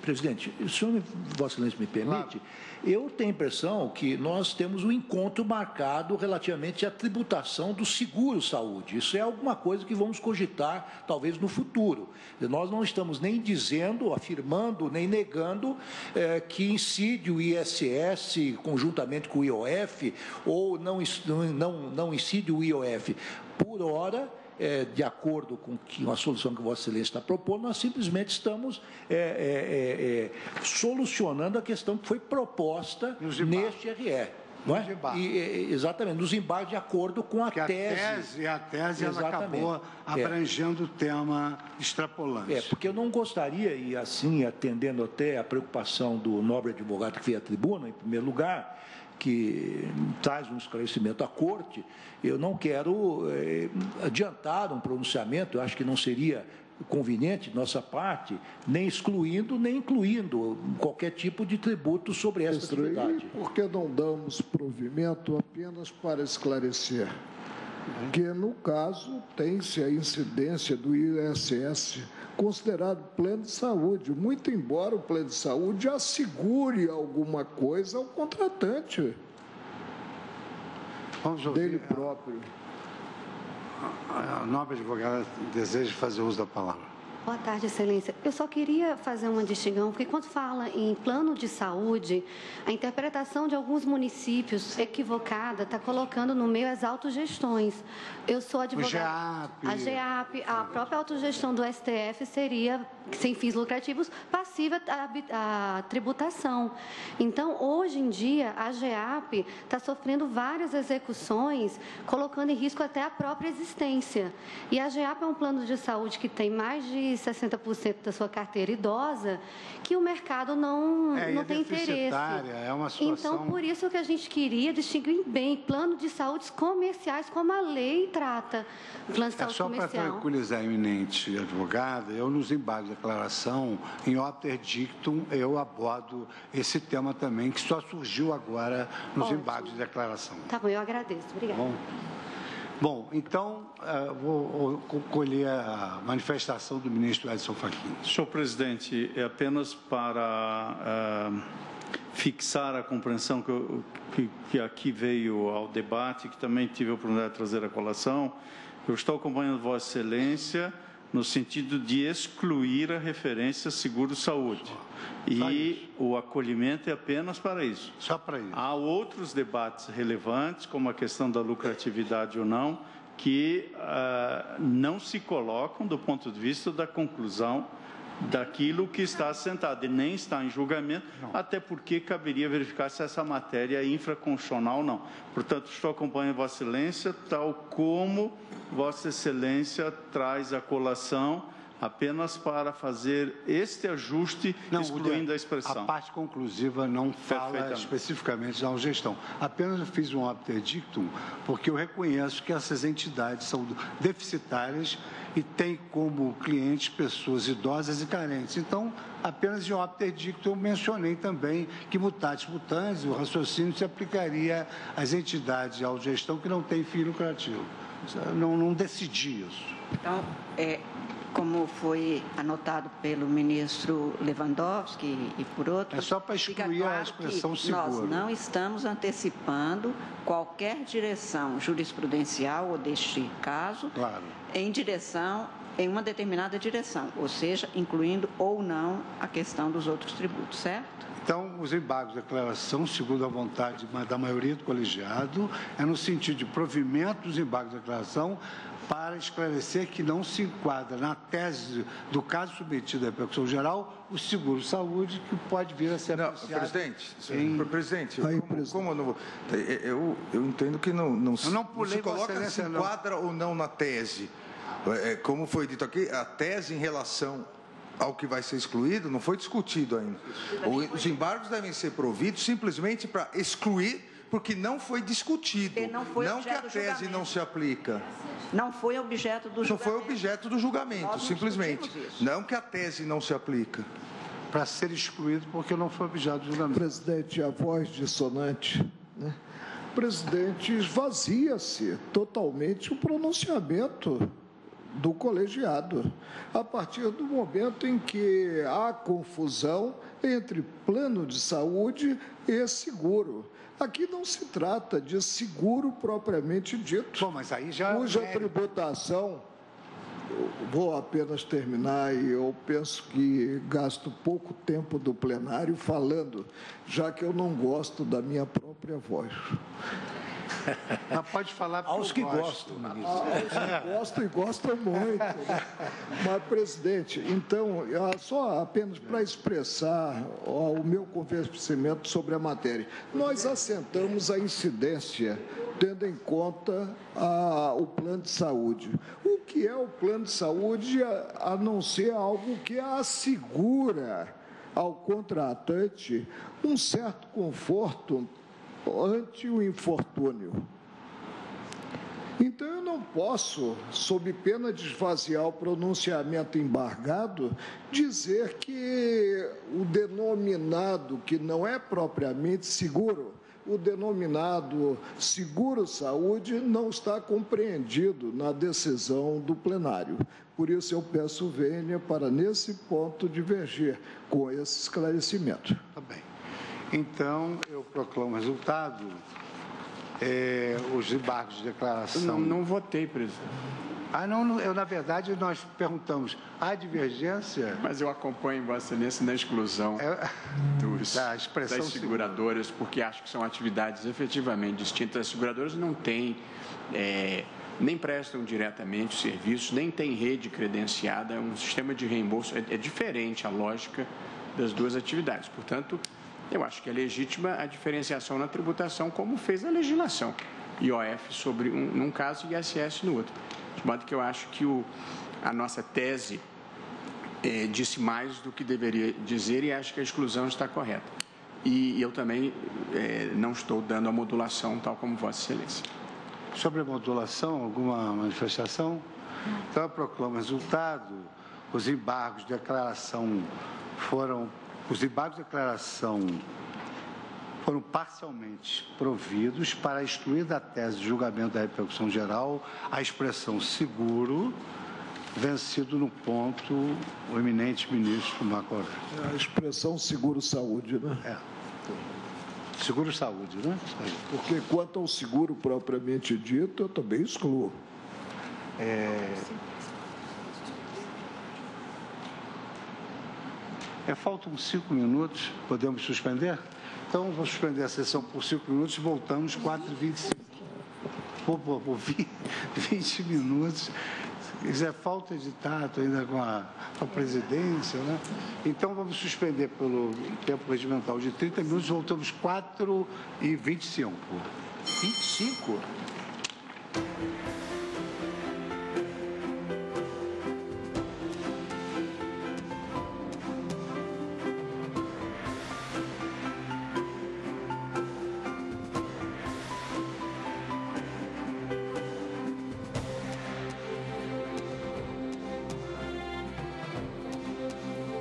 presidente, o senhor, Vossa Excelência, me permite? Claro. Eu tenho a impressão que nós temos um encontro marcado relativamente à tributação do seguro-saúde. Isso é alguma coisa que vamos cogitar, talvez, no futuro. Nós não estamos nem dizendo, afirmando, nem negando que incide o ISS conjuntamente com o IOF ou não incide o IOF. Por hora, de acordo com a solução que Vossa Excelência está propondo, nós simplesmente estamos solucionando a questão que foi proposta neste RE. Não é? Exatamente, nos embargos de acordo com a tese. A tese ela acabou abrangendo o tema extrapolante. Porque eu não gostaria, e assim, atendendo até a preocupação do nobre advogado que veio à tribuna, em primeiro lugar, que traz um esclarecimento à Corte, eu não quero adiantar um pronunciamento, eu acho que não seria conveniente de nossa parte, nem excluindo, nem incluindo qualquer tipo de tributo sobre essa atividade. Por que não damos provimento apenas para esclarecer? Que, no caso, tem-se a incidência do ISS considerado plano de saúde, muito embora o plano de saúde assegure alguma coisa ao contratante. Vamos ouvir dele próprio. A nobre advogada deseja fazer uso da palavra. Boa tarde, Excelência. Eu só queria fazer uma distinção, porque quando fala em plano de saúde, a interpretação de alguns municípios equivocada está colocando no meio as autogestões. Eu sou advogada. A GEAP, a própria autogestão do STF seria, sem fins lucrativos, passiva à tributação. Então, hoje em dia, a GEAP está sofrendo várias execuções, colocando em risco até a própria existência. E a GEAP é um plano de saúde que tem mais de 60% da sua carteira idosa, que o mercado não tem interesse. É uma situação... Então, por isso que a gente queria distinguir bem plano de saúde comerciais, como a lei trata. Plano de saúde comercial. Só para tranquilizar a eminente advogada, eu nos embargos de declaração, em obter dictum, eu abordo esse tema também, que só surgiu agora nos embargos de declaração. Tá bom, eu agradeço. Obrigada. Bom, então, vou colher a manifestação do ministro Edson Fachin. Senhor presidente, é apenas para fixar a compreensão que aqui veio ao debate, que também tive a oportunidade de trazer a colação. Eu estou acompanhando Vossa Excelência no sentido de excluir a referência seguro-saúde. E o acolhimento é apenas para isso. Só para isso. Há outros debates relevantes, como a questão da lucratividade ou não, que não se colocam do ponto de vista da conclusão daquilo que está assentado, e nem está em julgamento, até porque caberia verificar se essa matéria é infraconstitucional ou não. Portanto, estou acompanhando Vossa Excelência, tal como Vossa Excelência traz a colação, apenas para fazer este ajuste, excluindo a expressão. A parte conclusiva não fala especificamente da gestão. Apenas eu fiz um obter dictum, porque eu reconheço que essas entidades são deficitárias e têm como clientes pessoas idosas e carentes. Então, apenas em obter dictum eu mencionei também que mutatis mutandis, o raciocínio se aplicaria às entidades de autogestão que não têm fim lucrativo. Não decidi isso. Então, como foi anotado pelo ministro Lewandowski e por outros... É só para excluir a expressão seguro. Nós não estamos antecipando qualquer direção jurisprudencial, ou deste caso, em uma determinada direção, ou seja, incluindo ou não a questão dos outros tributos, certo? Então, os embargos de declaração, segundo a vontade da maioria do colegiado, é no sentido de provimento dos embargos de declaração para esclarecer que não se enquadra na tese do caso submetido à repercussão geral o seguro-saúde, que pode vir a ser apreciado... Presidente, como eu não vou... Eu entendo que não se coloca se enquadra ou não na tese. Como foi dito aqui, a tese em relação ao que vai ser excluído não foi discutido ainda. Os embargos devem ser providos simplesmente para excluir, porque não foi discutido. Não que a tese não se aplica. Não foi objeto do julgamento. Não foi objeto do julgamento, simplesmente. Não que a tese não se aplica. Para ser excluído, porque não foi objeto do julgamento. Presidente, a voz dissonante, né? Presidente, esvazia-se totalmente o pronunciamento do colegiado, a partir do momento em que há confusão entre plano de saúde e seguro. Aqui não se trata de seguro propriamente dito. Bom, mas aí já... Cuja tributação, eu vou apenas terminar, e eu penso que gasto pouco tempo do plenário falando, já que eu não gosto da minha própria voz. Mas pode falar porque aos que gostam, ministro. Aos que gostam e gostam muito. Né? Mas, presidente, então, só apenas para expressar o meu convencimento sobre a matéria. Nós assentamos a incidência tendo em conta o plano de saúde. O que é o plano de saúde, a não ser algo que assegura ao contratante um certo conforto ante o infortúnio. Então, eu não posso, sob pena de esvaziar o pronunciamento embargado, dizer que o denominado, que não é propriamente seguro, o denominado seguro-saúde não está compreendido na decisão do plenário. Por isso, eu peço vênia para, nesse ponto, divergir com esse esclarecimento. Tá bem. Então, eu proclamo o resultado. Os embargos de declaração... Não votei, presidente. Na verdade, nós perguntamos, há divergência? Mas eu acompanho Vossa Excelência na exclusão das seguradoras, porque acho que são atividades efetivamente distintas. As seguradoras não têm, nem prestam diretamente o serviço, nem têm rede credenciada, é um sistema de reembolso, é diferente a lógica das duas atividades. Portanto, eu acho que é legítima a diferenciação na tributação, como fez a legislação. IOF num caso e ISS no outro. De modo que eu acho que a nossa tese disse mais do que deveria dizer e acho que a exclusão está correta. E eu também não estou dando a modulação tal como Vossa Excelência. Sobre a modulação, alguma manifestação? Então, eu proclamo o resultado. Os embargos de declaração foram parcialmente providos para excluir da tese de julgamento da repercussão geral a expressão seguro, vencido no ponto o eminente ministro Marco Aurélio. A expressão seguro-saúde, né? Seguro-saúde, né? Porque quanto ao seguro propriamente dito, eu também excluo. Faltam 5 minutos, podemos suspender? Então, vou suspender a sessão por 5 minutos e voltamos 4h25. Por 20 minutos, Isso é falta de tato ainda com a presidência, né? Então, vamos suspender pelo tempo regimental de 30 minutos, voltamos 4h25. 25?